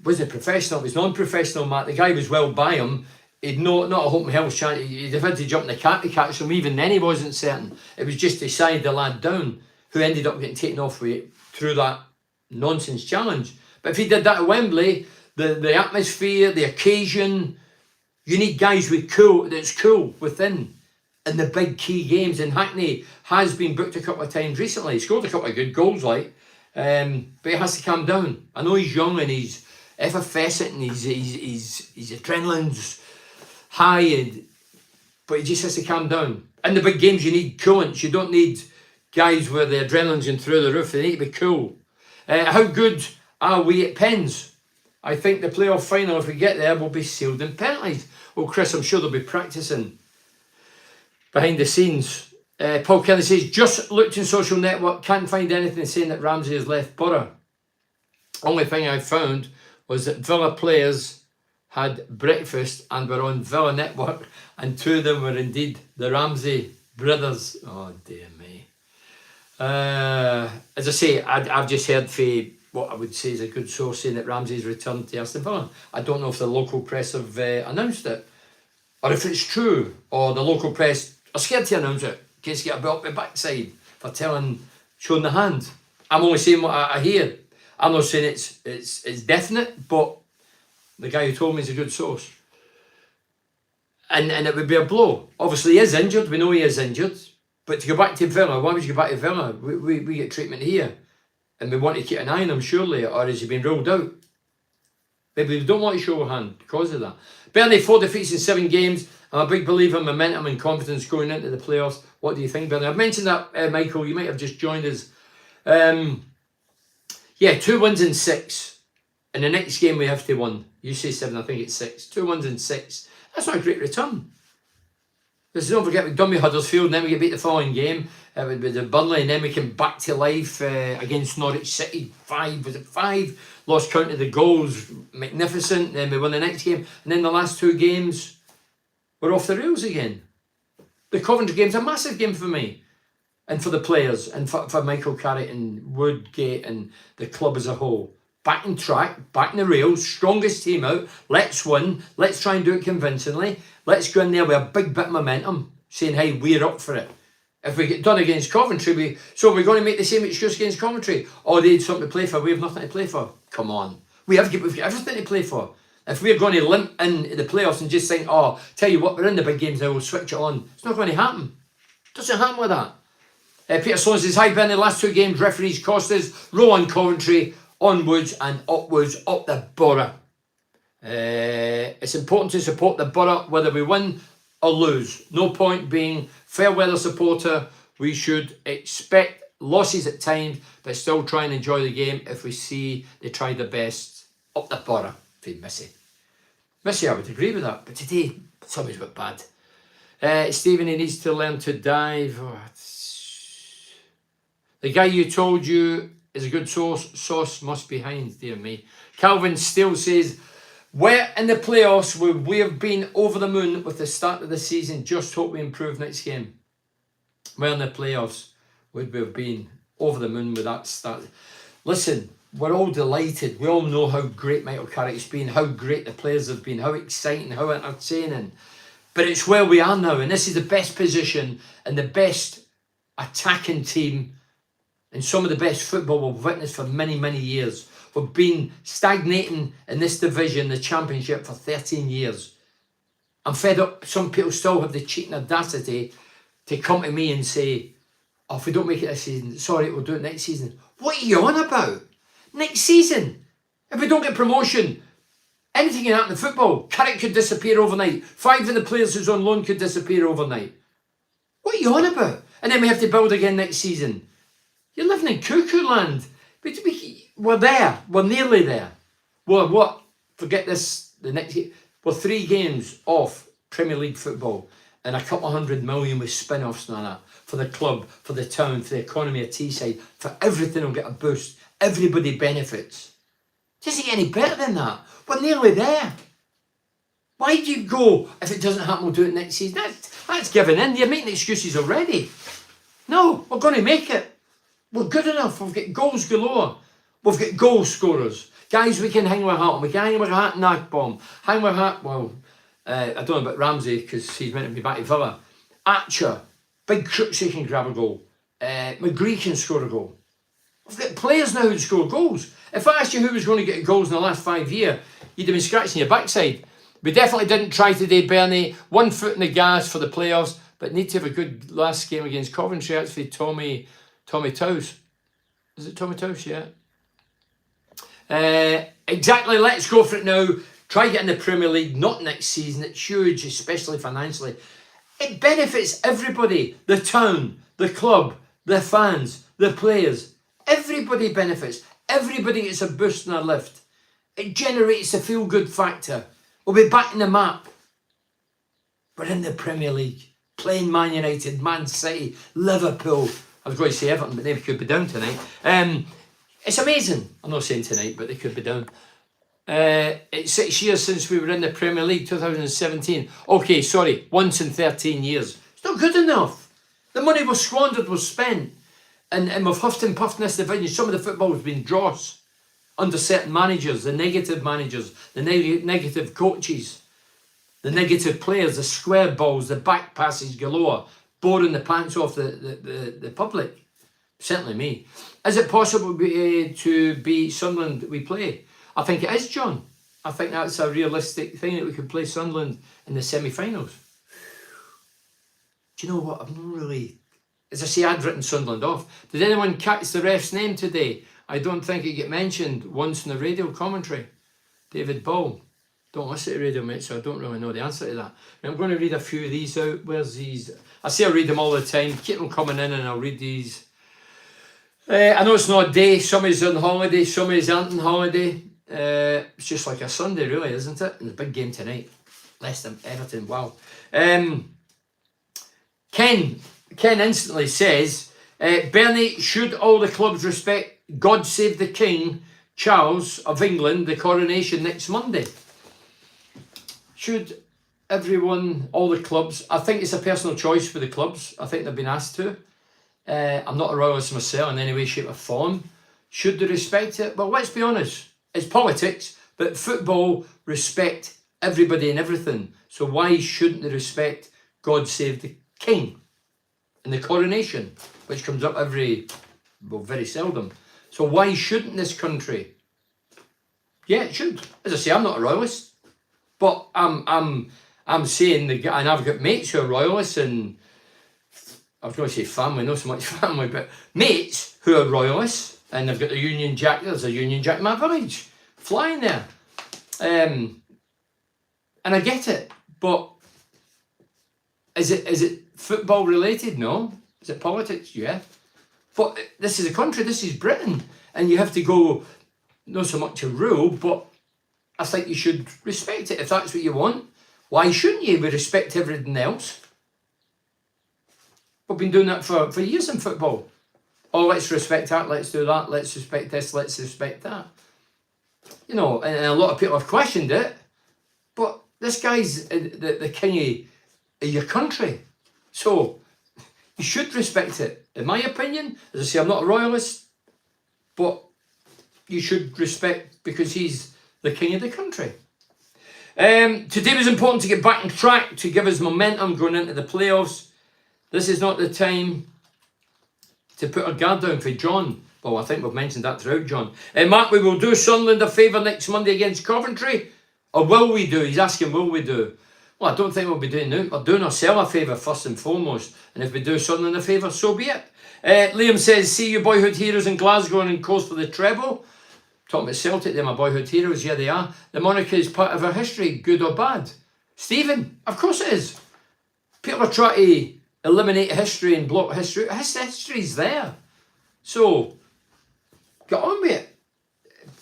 S1: Wasn't professional, it was non-professional, Matt. The guy was well by him. He'd not a hope in hell's chance. He'd have had to jump in the cat to catch him. Even then he wasn't certain. It was just to side the lad down, who ended up getting taken off through that nonsense challenge. But if he did that at Wembley, the atmosphere, the occasion, you need guys that's cool within. In the big key games, and Hackney has been booked a couple of times recently. He scored a couple of good goals, but he has to calm down. I know he's young and he's effervescent and his adrenaline's high, but he just has to calm down. In the big games, you need coolants. You don't need guys where the adrenaline's going through the roof. They need to be cool. How good are we at pens? I think the playoff final, if we get there, will be sealed in penalties. Well, Chris, I'm sure they'll be practicing behind the scenes. Paul Kelly says, just looked in social network, can't find anything saying that Ramsey has left Borough. Only thing I found was that Villa players had breakfast and were on Villa Network, and 2 of them were indeed the Ramsey brothers. Oh dear me. As I say, I've just heard from what I would say is a good source saying that Ramsey's returned to Aston Villa. I don't know if the local press have announced it, or if it's true, or the local press are scared to announce it in case you get a bit up the backside for showing the hand. I'm only saying what I hear. I'm not saying it's definite, but the guy who told me is a good source. And it would be a blow. Obviously he is injured, we know he is injured, but to go back to Villa, why would you go back to Villa? We get treatment here, and we want to keep an eye on him surely, or has he been ruled out? Maybe we don't want to show a hand because of that. Bernie, 4 defeats in 7 games. I'm a big believer in momentum and confidence going into the playoffs. What do you think, Bernie? I've mentioned that, Michael. You might have just joined us. Yeah, 2 wins in 6. And the next game we have to win. You say 7, I think it's 6. 2 wins in 6. That's not a great return. Because don't forget, we've done with Huddersfield, and then we get beat the following game with the Burnley, and then we came back to life against Norwich City. 5, was it 5? Lost count of the goals, magnificent. Then we won the next game, and then the last 2 games, we're off the rails again. The Coventry game's a massive game for me, and for the players, and for Michael Carrick and Woodgate and the club as a whole. Back in track, back in the rails, strongest team out. Let's win. Let's try and do it convincingly. Let's go in there with a big bit of momentum, saying, hey, we're up for it. If we get done against Coventry, we're going to make the same excuse against Coventry. Oh, they had something to play for. We have nothing to play for. Come on. We've got everything to play for. If we're going to limp in the playoffs and just think, oh, tell you what, we're in the big games now, we'll switch it on. It's not going to happen. It doesn't happen with that. Peter Sloan says, hi, Ben, the last 2 games, referees cost us. Row on Coventry, onwards and upwards, up the borough. It's important to support the borough whether we win or lose. No point being fair weather supporter. We should expect losses at times, but still try and enjoy the game if we see they try their best. Up the borough for Missy. Missy, I would agree with that, but today, something's a bit bad. Stephen, he needs to learn to dive. Oh, the guy you told you is a good sauce must be behind, dear me. Calvin still says, where in the playoffs would we have been over the moon with the start of the season? Just hope we improve next game. Where in the playoffs would we have been over the moon with that start? Listen, we're all delighted. We all know how great Michael Carrick's been, how great the players have been, how exciting, how entertaining. But it's where we are now, and this is the best position and the best attacking team and some of the best football we've witnessed for many, many years. We've been stagnating in this division, the Championship, for 13 years. I'm fed up. Some people still have the cheeky audacity to come to me and say, oh, if we don't make it this season, sorry, we'll do it next season. What are you on about? Next season? If we don't get promotion, anything can happen in football. Carrick could disappear overnight. 5 of the players who's on loan could disappear overnight. What are you on about? And then we have to build again next season. You're living in cuckoo land. We're there. We're nearly there. We're what? Forget this. We're 3 games off Premier League football and a couple 100 million with spin-offs and all that for the club, for the town, for the economy of Teesside, for everything will get a boost. Everybody benefits. Doesn't get any better than that. We're nearly there. Why do you go, if it doesn't happen, we'll do it next season? That's giving in. You're making excuses already. No, we're going to make it. We're good enough. We've got goals galore. We've got goal scorers. Guys, we can hang with hat. We can hang with hat and Akbom. Hang with hat, well, I don't know about Ramsey because he's meant to be back to Villa. Archer, big crooks who can grab a goal. McGree can score a goal. We've got players now who score goals. If I asked you who was going to get goals in the last 5 years, you'd have been scratching your backside. We definitely didn't try today, Bernie. 1 foot in the gas for the playoffs, but need to have a good last game against Coventry. That's for Tommy Towse. Is it Tommy Towse? Yeah. Exactly. Let's go for it now. Try get in the Premier League, not next season. It's huge, especially financially. It benefits everybody. The town, the club, the fans, the players. Everybody benefits. Everybody gets a boost and a lift. It generates a feel-good factor. We'll be back in the map. We're in the Premier League. Playing Man United, Man City, Liverpool. I was going to say Everton, but they could be down tonight. It's amazing. I'm not saying tonight, but they could be down. It's 6 years since we were in the Premier League, 2017. Okay, sorry, once in 13 years. It's not good enough. The money was squandered, was spent. And we've huffed and puffed in this division. Some of the football has been dross under certain managers, the negative managers, the negative coaches, the negative players, the square balls, the back passes galore, boring the pants off the public. Certainly me. Is it possible to be Sunderland that we play? I think it is, John. I think that's a realistic thing that we could play Sunderland in the semi-finals. Do you know what? I'm not really... As I say, I'd written Sunderland off. Did anyone catch the ref's name today? I don't think it get mentioned once in the radio commentary. David Ball. Don't listen to radio, mate, so I don't really know the answer to that. I'm going to read a few of these out. Where's these? I say I read them all the time. Keep them coming in and I'll read these. I know it's not a day. Somebody's on holiday. Somebody's aren't on holiday. It's just like a Sunday, really, isn't it? And the big game tonight. Leicester, Everton, wow. Ken instantly says, Bernie, should all the clubs respect God Save the King, Charles of England, the coronation next Monday? Should everyone, all the clubs, I think it's a personal choice for the clubs. I think they've been asked to. I'm not a royalist myself in any way, shape or form. Should they respect it? Well, let's be honest. It's politics, but football respect everybody and everything. So why shouldn't they respect God Save the King and the coronation, which comes up very seldom. So why shouldn't this country? Yeah, it should. As I say, I'm not a royalist. But I'm saying, and I've got mates who are royalists, and I was going to say family, not so much family, but mates who are royalists, and they've got the Union Jack. There's a Union Jack in my village, flying there, and I get it. But is it football related? No. Is it politics? Yeah. But this is a country. This is Britain, and you have to go not so much a rule, but I think you should respect it. If that's what you want, why shouldn't you? We respect everything else. We've been doing that for years in football. Oh, let's respect that, let's do that, let's respect this, let's respect that. You know, and a lot of people have questioned it, but this guy's the king of your country. So, you should respect it. In my opinion, as I say, I'm not a royalist, but you should respect because he's the king of the country. Today was important to get back on track, to give us momentum going into the playoffs. This is not the time to put our guard down for John. Well, I think we've mentioned that throughout, John. Mark, we will do Sunderland a favour next Monday against Coventry. Or will we do? He's asking, will we do? Well, I don't think we'll be doing that. We're doing ourselves a favour first and foremost. And if we do Sunderland a favour, so be it. Liam says, see you boyhood heroes in Glasgow and in course for the treble. Talking about Celtic, they're my boyhood heroes. Yeah, they are. The monarchy is part of our history, good or bad. Stephen, of course it is. People are trying to eliminate history and block history. History's there. So, get on with it.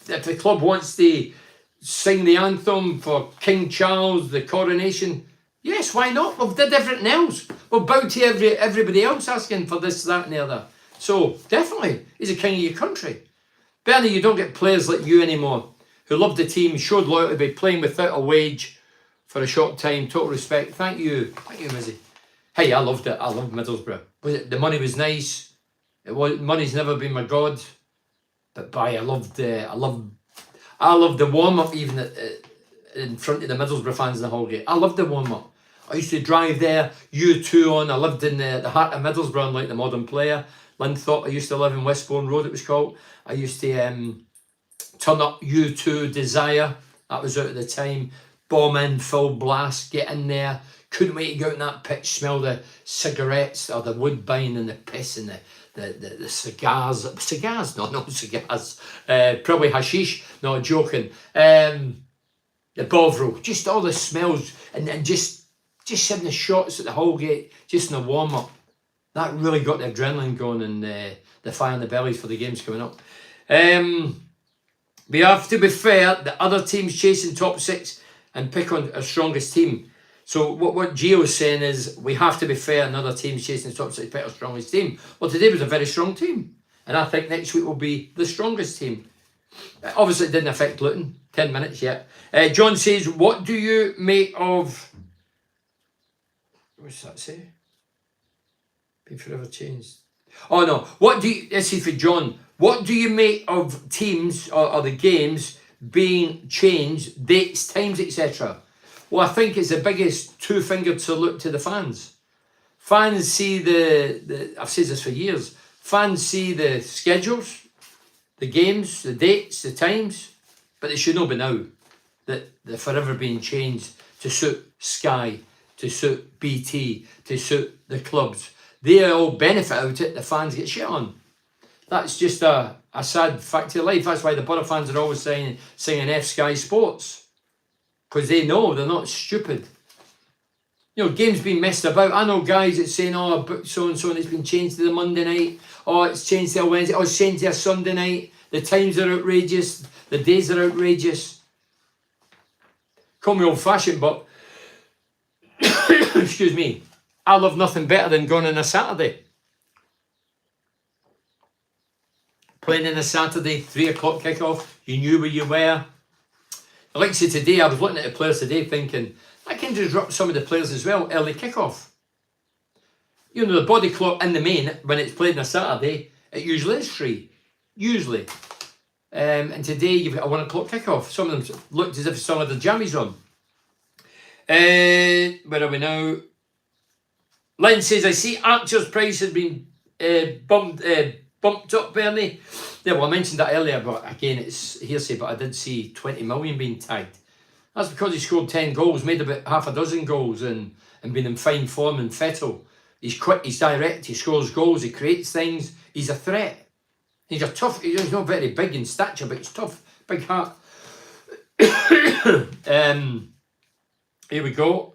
S1: If the club wants to sing the anthem for King Charles, the coronation, yes, why not? We've did everything else. We've bowed to everybody else asking for this, that and the other. So, definitely, he's a king of your country. Bernie, you don't get players like you anymore who loved the team, showed loyalty by playing without a wage for a short time. Total respect. Thank you, Mizzy. Hey, I loved it. I loved Middlesbrough. The money was nice. Money's never been my god. But I loved the warm up even in front of the Middlesbrough fans in the Hallgate. I loved the warm up. I used to drive there, U2 on. I lived in the heart of Middlesbrough, unlike the modern player. Linthorpe, I used to live in Westbourne Road, it was called. I used to turn up U2 Desire. That was out at the time. Bomb in, full blast, get in there. Couldn't wait to go out in that pitch, smell the cigarettes or the woodbine and the piss and the cigars. Cigars? No cigars. Probably hashish. No, joking. The Bovril. Just all the smells and just having the shots at the Hallgate, just in the warm-up. That really got the adrenaline going and the fire in the bellies for the games coming up. We have to be fair, the other teams chasing top six and pick on our strongest team. So what Gio's saying is we have to be fair and other teams chasing the top six pick our strongest team. Well, today was a very strong team. And I think next week will be the strongest team. Obviously, it didn't affect Luton. 10 minutes yet. John says, what do you make of... What's that say? Be forever changed. Oh no, this is for John. What do you make of teams or the games being changed, dates, times, etc.? Well, I think it's the biggest two-fingered salute to the fans. Fans see I've said this for years, fans see the schedules, the games, the dates, the times, but they should know by now that they're forever being changed to suit Sky, to suit BT, to suit the clubs. They all benefit out of it, the fans get shit on. That's just a A sad fact of life. That's why the Borough fans are always singing F Sky Sports. Because they know they're not stupid. You know, games being messed about. I know guys that saying, oh, book so-and-so and it's been changed to the Monday night. Oh, it's changed to a Wednesday. Oh, it's changed to a Sunday night. The times are outrageous. The days are outrageous. Call me old-fashioned, but excuse me, I love nothing better than going on a Saturday. Playing on a Saturday, 3 o'clock kick-off. You knew where you were. Like I said today, I was looking at the players today thinking, I can disrupt some of the players as well, early kick-off. You know, the body clock in the main, when it's played on a Saturday, it usually is free. Usually. And today you've got a 1 o'clock kick-off. Some of them looked as if some of the jammies on. Where are we now? Len says, I see Archer's price has been bumped up, Bernie. Yeah, well, I mentioned that earlier, but again, it's hearsay, but I did see 20 million being tagged. That's because he scored 10 goals, made about half a dozen goals, and been in fine form and fettle. He's quick, he's direct, he scores goals, he creates things. He's a threat. He's a tough, he's not very big in stature, but he's tough, big heart. Here we go.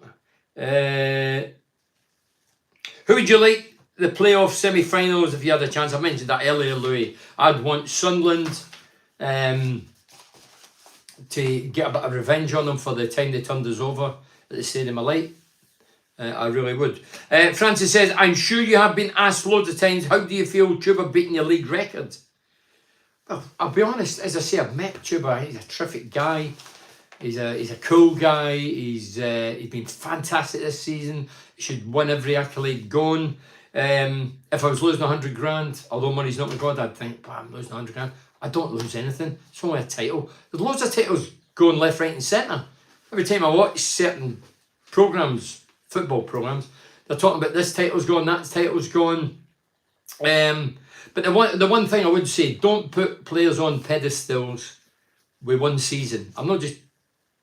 S1: Who would you like the playoff semi-finals if you had a chance? I mentioned that earlier, Louis. I'd want Sunderland to get a bit of revenge on them for the time they turned us over at the Stadium of Light. I really would. Francis says, I'm sure you have been asked loads of times, how do you feel Chuba beating your league record? Well, I'll be honest, as I say, I've met Chuba. He's a terrific guy. He's a cool guy. He's been fantastic this season. He should win every accolade going. If I was losing 100 grand, although money's not my god, I'd think, I'm losing 100 grand. I don't lose anything. It's only a title. There's loads of titles going left, right and centre. Every time I watch certain programmes, football programmes, they're talking about this title's gone, that title's gone. But the one thing I would say, don't put players on pedestals with one season. I'm not just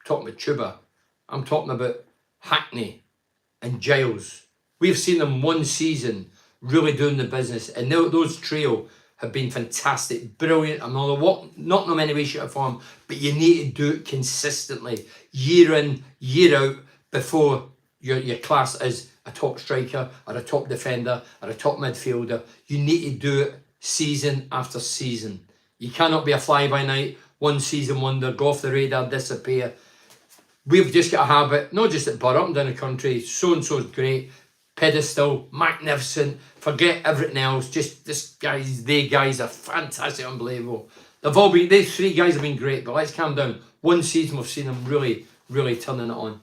S1: talking about Chuba. I'm talking about Hackney and Giles. We've seen them one season really doing the business, and those trio have been fantastic, brilliant. I'm not in any way, shape or form, but you need to do it consistently, year in, year out, before your class as a top striker or a top defender or a top midfielder. You need to do it season after season. You cannot be a fly-by-night, one season wonder, go off the radar, disappear. We've just got a habit, not just at Borough, up and down the country, so-and-so's great, pedestal, magnificent, forget everything else, just they guys are fantastic, unbelievable. These 3 guys have been great, but let's calm down. One season we've seen them really, really turning it on.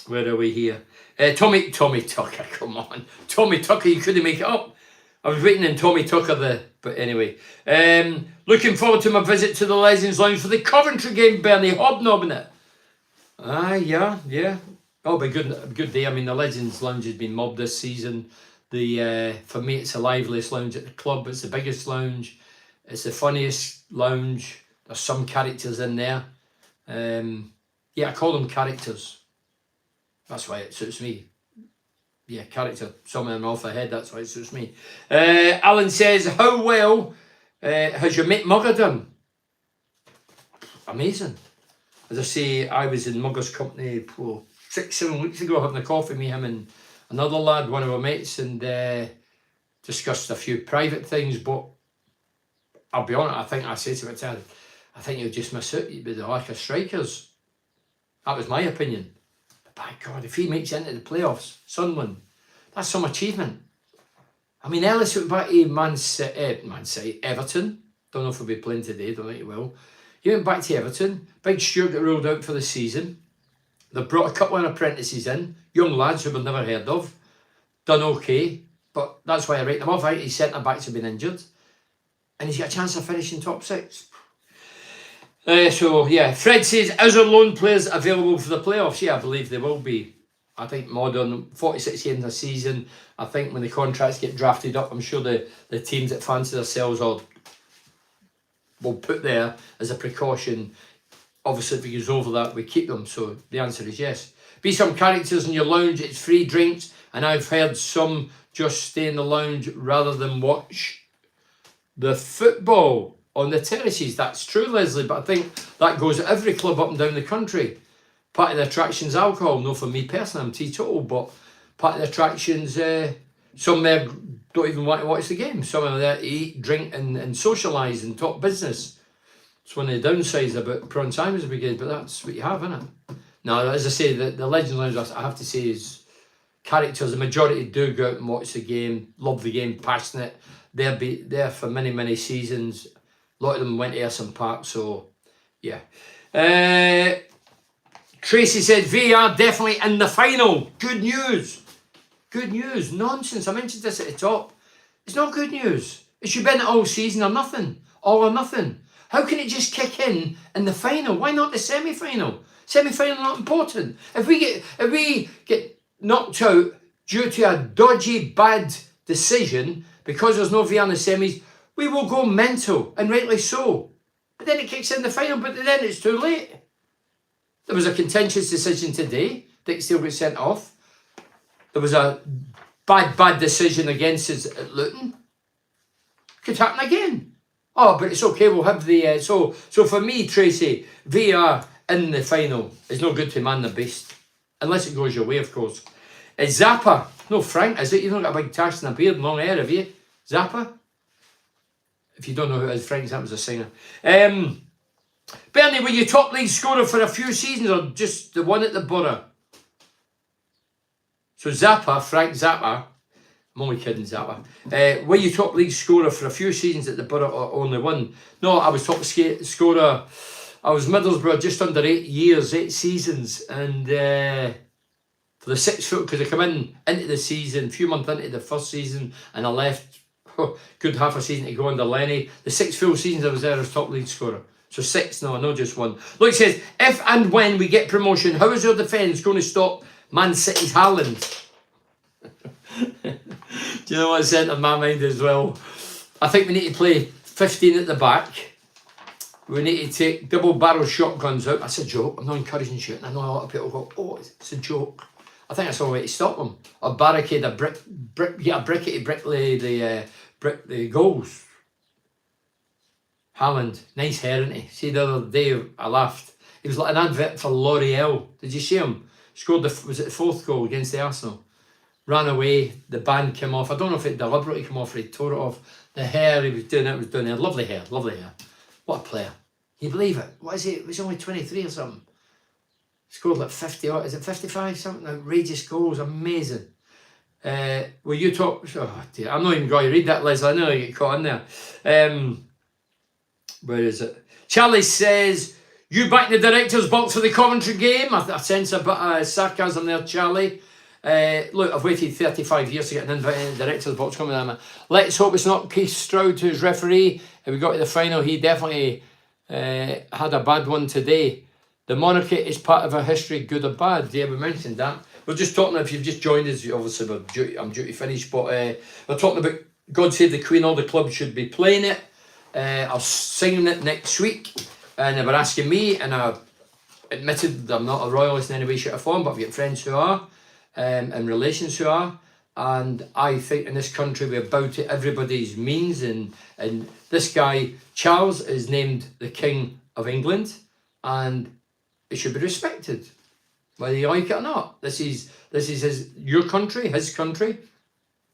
S1: Where are we here? Tommy Tucker, come on. Tommy Tucker, you couldn't make it up. I was waiting in Tommy Tucker but anyway. Looking forward to my visit to the Legends Lounge for the Coventry game, Bernie, hobnobbing it. Yeah. Oh, but good day. I mean, the Legends Lounge has been mobbed this season. For me, it's the liveliest lounge at the club. It's the biggest lounge. It's the funniest lounge. There's some characters in there. I call them characters. That's why it suits me. Yeah, character. Some of them off the head. That's why it suits me. Alan says, how well has your mate Mugger done? Amazing. As I say, I was in Mugger's company 6-7 weeks ago having a coffee with him and another lad, one of our mates, and discussed a few private things, but I'll be honest, I think I said to him, I think you'll just miss it with the lack of strikers. That was my opinion. But by God, if he makes it into the playoffs, Sunderland, that's some achievement. I mean, Ellis went back to Man City, Everton. Don't know if he'll be playing today, don't think he will. He went back to Everton. Big Stewart got ruled out for the season. They brought a couple of apprentices in, young lads who we've never heard of. Done okay, but that's why I rate them off. His centre-backs have been injured. And he's got a chance of finishing top 6. Fred says, is there loan players available for the playoffs? Yeah, I believe they will be. I think modern, 46 games a season. I think when the contracts get drafted up, I'm sure the teams that fancy themselves will put there as a precaution. Obviously, if he goes over that, we keep them. So the answer is yes. Be some characters in your lounge. It's free drinks. And I've heard some just stay in the lounge rather than watch the football on the terraces. That's true, Leslie, but I think that goes at every club up and down the country. Part of the attraction's alcohol. No, for me personally, I'm teetotal, but part of the attraction's some don't even want to watch the game. Some are there to eat, drink, and socialise and talk business. It's one of the downsides about Prawn Simons Brigade, but that's what you have, isn't it? Now, as I say, the Legend Lounge, I have to say, is characters. The majority do go out and watch the game, love the game, passionate. They'll be there for many, many seasons. A lot of them went to Ayresome Park, so yeah. Tracy said VAR definitely in the final. Good news. Good news. Nonsense. I mentioned this at the top. It's not good news. It should be in it all season or nothing. All or nothing. How can it just kick in the final? Why not the semi-final? Semi-final not important. If we get knocked out due to a dodgy, bad decision because there's no VAR in the semis, we will go mental, and rightly so. But then it kicks in the final, but then it's too late. There was a contentious decision today. Dick Steele got sent off. There was a bad decision against us at Luton. Could happen again. Oh, but it's okay. We'll have the... So for me, Tracy, VAR in the final is no good to man the beast. Unless it goes your way, of course. Zappa. No, Frank, is it? You've not got a big tash and a beard and long hair, have you? Zappa? If you don't know who it is, Frank Zappa's a singer. Bernie, were you top league scorer for a few seasons or just the one at the Borough? So Zappa, Frank Zappa, I'm only kidding, Zappa. Were you top league scorer for a few seasons at the Borough or only one? No, I was top scorer. I was Middlesbrough just under 8 years, 8 seasons. And for the 6 foot, because I come into the season, a few months into the first season, and I left good half a season to go under Lenny. The 6 full seasons I was there as top league scorer. So 6, no, not just one. Look, it says, if and when we get promotion, how is your defence going to stop Man City's Haaland? Do you know what's in my mind as well? I think we need to play 15 at the back. We need to take double barrel shotguns out. That's a joke. I'm not encouraging shooting. I know a lot of people go, oh, it's a joke. I think that's the only way to stop them. Or barricade a brick to brick the goals. Haaland, nice hair, isn't he? See, the other day I laughed. He was like an advert for L'Oreal. Did you see him? Scored was it the 4th goal against the Arsenal? Ran away, the band came off. I don't know if it deliberately came off or he tore it off. The hair he was doing there. Lovely hair, lovely hair. What a player. Can you believe it? What is he? He was only 23 or something. Scored like 50, or is it 55? Something outrageous goals, amazing. Will you talk? Oh dear, I'm not even going to read that, Leslie. I know you get caught in there. Where is it? Charlie says, you back in the director's box for the Coventry game? I sense a bit of sarcasm there, Charlie. Look, I've waited 35 years to get an invite in the director's box coming on. Let's hope it's not Keith Stroud who's referee. If we got to the final, he definitely had a bad one today. The monarchy is part of our history, good or bad. Yeah, we mentioned that. We're just talking, if you've just joined us, obviously I'm duty finished, but we're talking about God Save the Queen. All the clubs should be playing it. I'll sing it next week, and they were asking me, and I admitted I'm not a royalist in any way, shape or form, but I've got friends who are, and relations who are, and I think in this country we're bow to everybody's means, and this guy Charles is named the King of England, and it should be respected, whether you like it or not. This is your country, his country,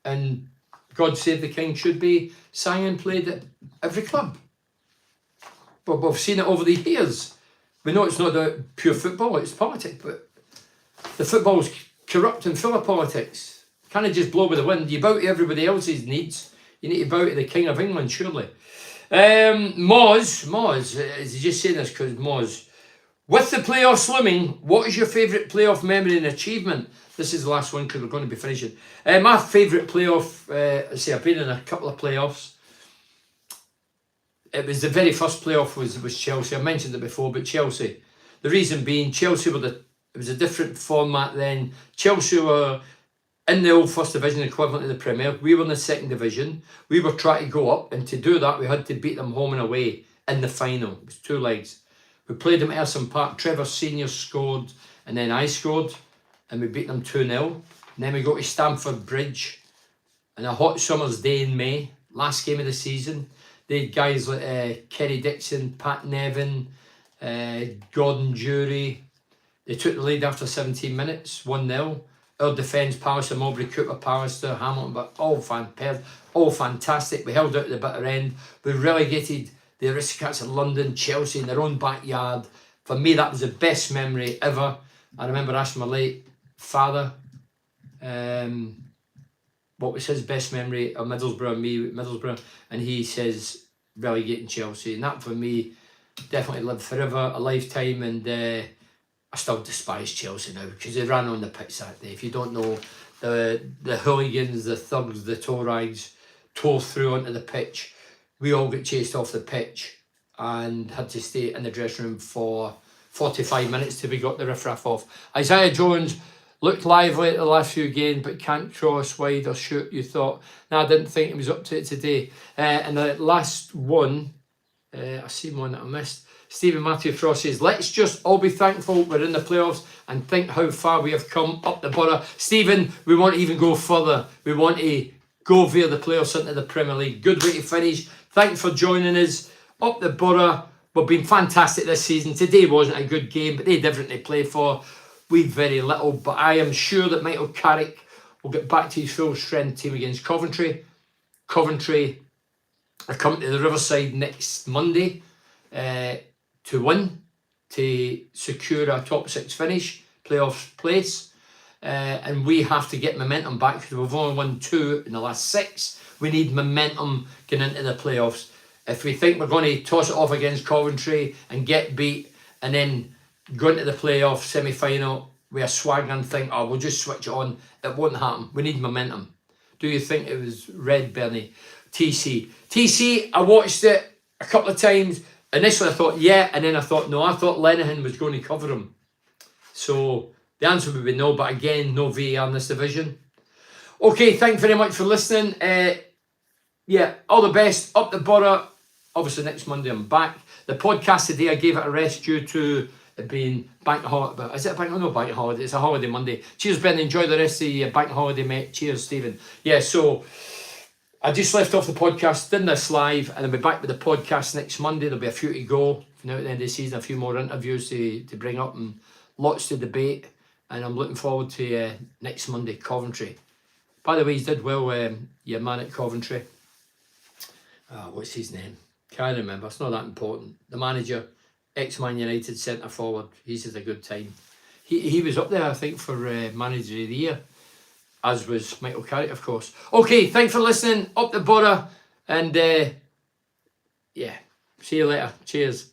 S1: and God Save the King should be sang and played at every club. But we've seen it over the years. We know it's not the pure football, it's politics, but the football's corrupt and full of politics. You can't just blow with the wind. You bow to everybody else's needs. You need to bow to the King of England, surely. Moz, is he just saying this because Moz, with the playoffs looming, what is your favourite playoff memory and achievement? This is the last one because we're going to be finishing. My favourite playoff, I've been in a couple of playoffs. It was the very first playoff was Chelsea. I mentioned it before, but Chelsea. The reason being, Chelsea it was a different format then. Chelsea were in the old first division equivalent of the Premier. We were in the second division. We were trying to go up, and to do that, we had to beat them home and away in the final. It was 2 legs. We played them at Ayresome Park. Trevor Senior scored, and then I scored, and we beat them 2-0. And then we go to Stamford Bridge on a hot summer's day in May, last game of the season. They had guys like Kerry Dixon, Pat Nevin, Gordon Jury. They took the lead after 17 minutes, 1-0. Our defence, Pallister, Mowbray, Cooper, Pallister, Hamilton, but all fantastic. We held out at the bitter end. We relegated the Aristocrats of London, Chelsea in their own backyard. For me, that was the best memory ever. I remember asking my late father what was his best memory of Middlesbrough and me with Middlesbrough, and he says relegating Chelsea. And that for me definitely lived forever, a lifetime, and I still despise Chelsea now because they ran on the pitch that day. If you don't know, the hooligans, the thugs, the tow rags tore through onto the pitch. We all got chased off the pitch and had to stay in the dressing room for 45 minutes till we got the riffraff off. Isaiah Jones looked lively at the last few games, but can't cross wide or shoot, you thought. No, I didn't think he was up to it today. And the last one, I seen one that I missed. Stephen Matthew Frost says, let's just all be thankful we're in the playoffs and think how far we have come up the borough. Stephen, we want to even go further. We want to go via the playoffs into the Premier League. Good way to finish. Thanks for joining us. Up the borough. We've been fantastic this season. Today wasn't a good game, but they differently play for. We've very little, but I am sure that Michael Carrick will get back to his full strength team against Coventry. Coventry are coming to the Riverside next Monday to win, to secure a top 6 finish, playoff place. And we have to get momentum back because we've only won 2 in the last 6. We need momentum going into the playoffs. If we think we're going to toss it off against Coventry and get beat and then go into the playoff semi-final with a swagger and think, oh, we'll just switch it on, it won't happen. We need momentum. Do you think it was red, Bernie? TC, I watched it a couple of times. Initially I thought, yeah, and then I thought, no. I thought Lenihan was going to cover him. So the answer would be no, but again, no VAR in this division. Okay, thanks very much for listening. Yeah, all the best. Up the borough. Obviously next Monday I'm back. The podcast today I gave it a rest due to it being bank holiday. Is it a bank holiday? No, bank holiday. It's a holiday Monday. Cheers, Ben. Enjoy the rest of the bank holiday, mate. Cheers, Stephen. Yeah, so I just left off the podcast, did this live, and I'll be back with the podcast next Monday. There'll be a few to go. Now at the end of the season, a few more interviews to bring up and lots to debate. And I'm looking forward to next Monday, Coventry. By the way, he's did well, your man at Coventry. What's his name? Can't remember. It's not that important. The manager, ex-Man United centre forward. He's had a good time. He was up there, I think, for manager of the year, as was Michael Carrick, of course. Okay, thanks for listening. Up the borough, and yeah, see you later. Cheers.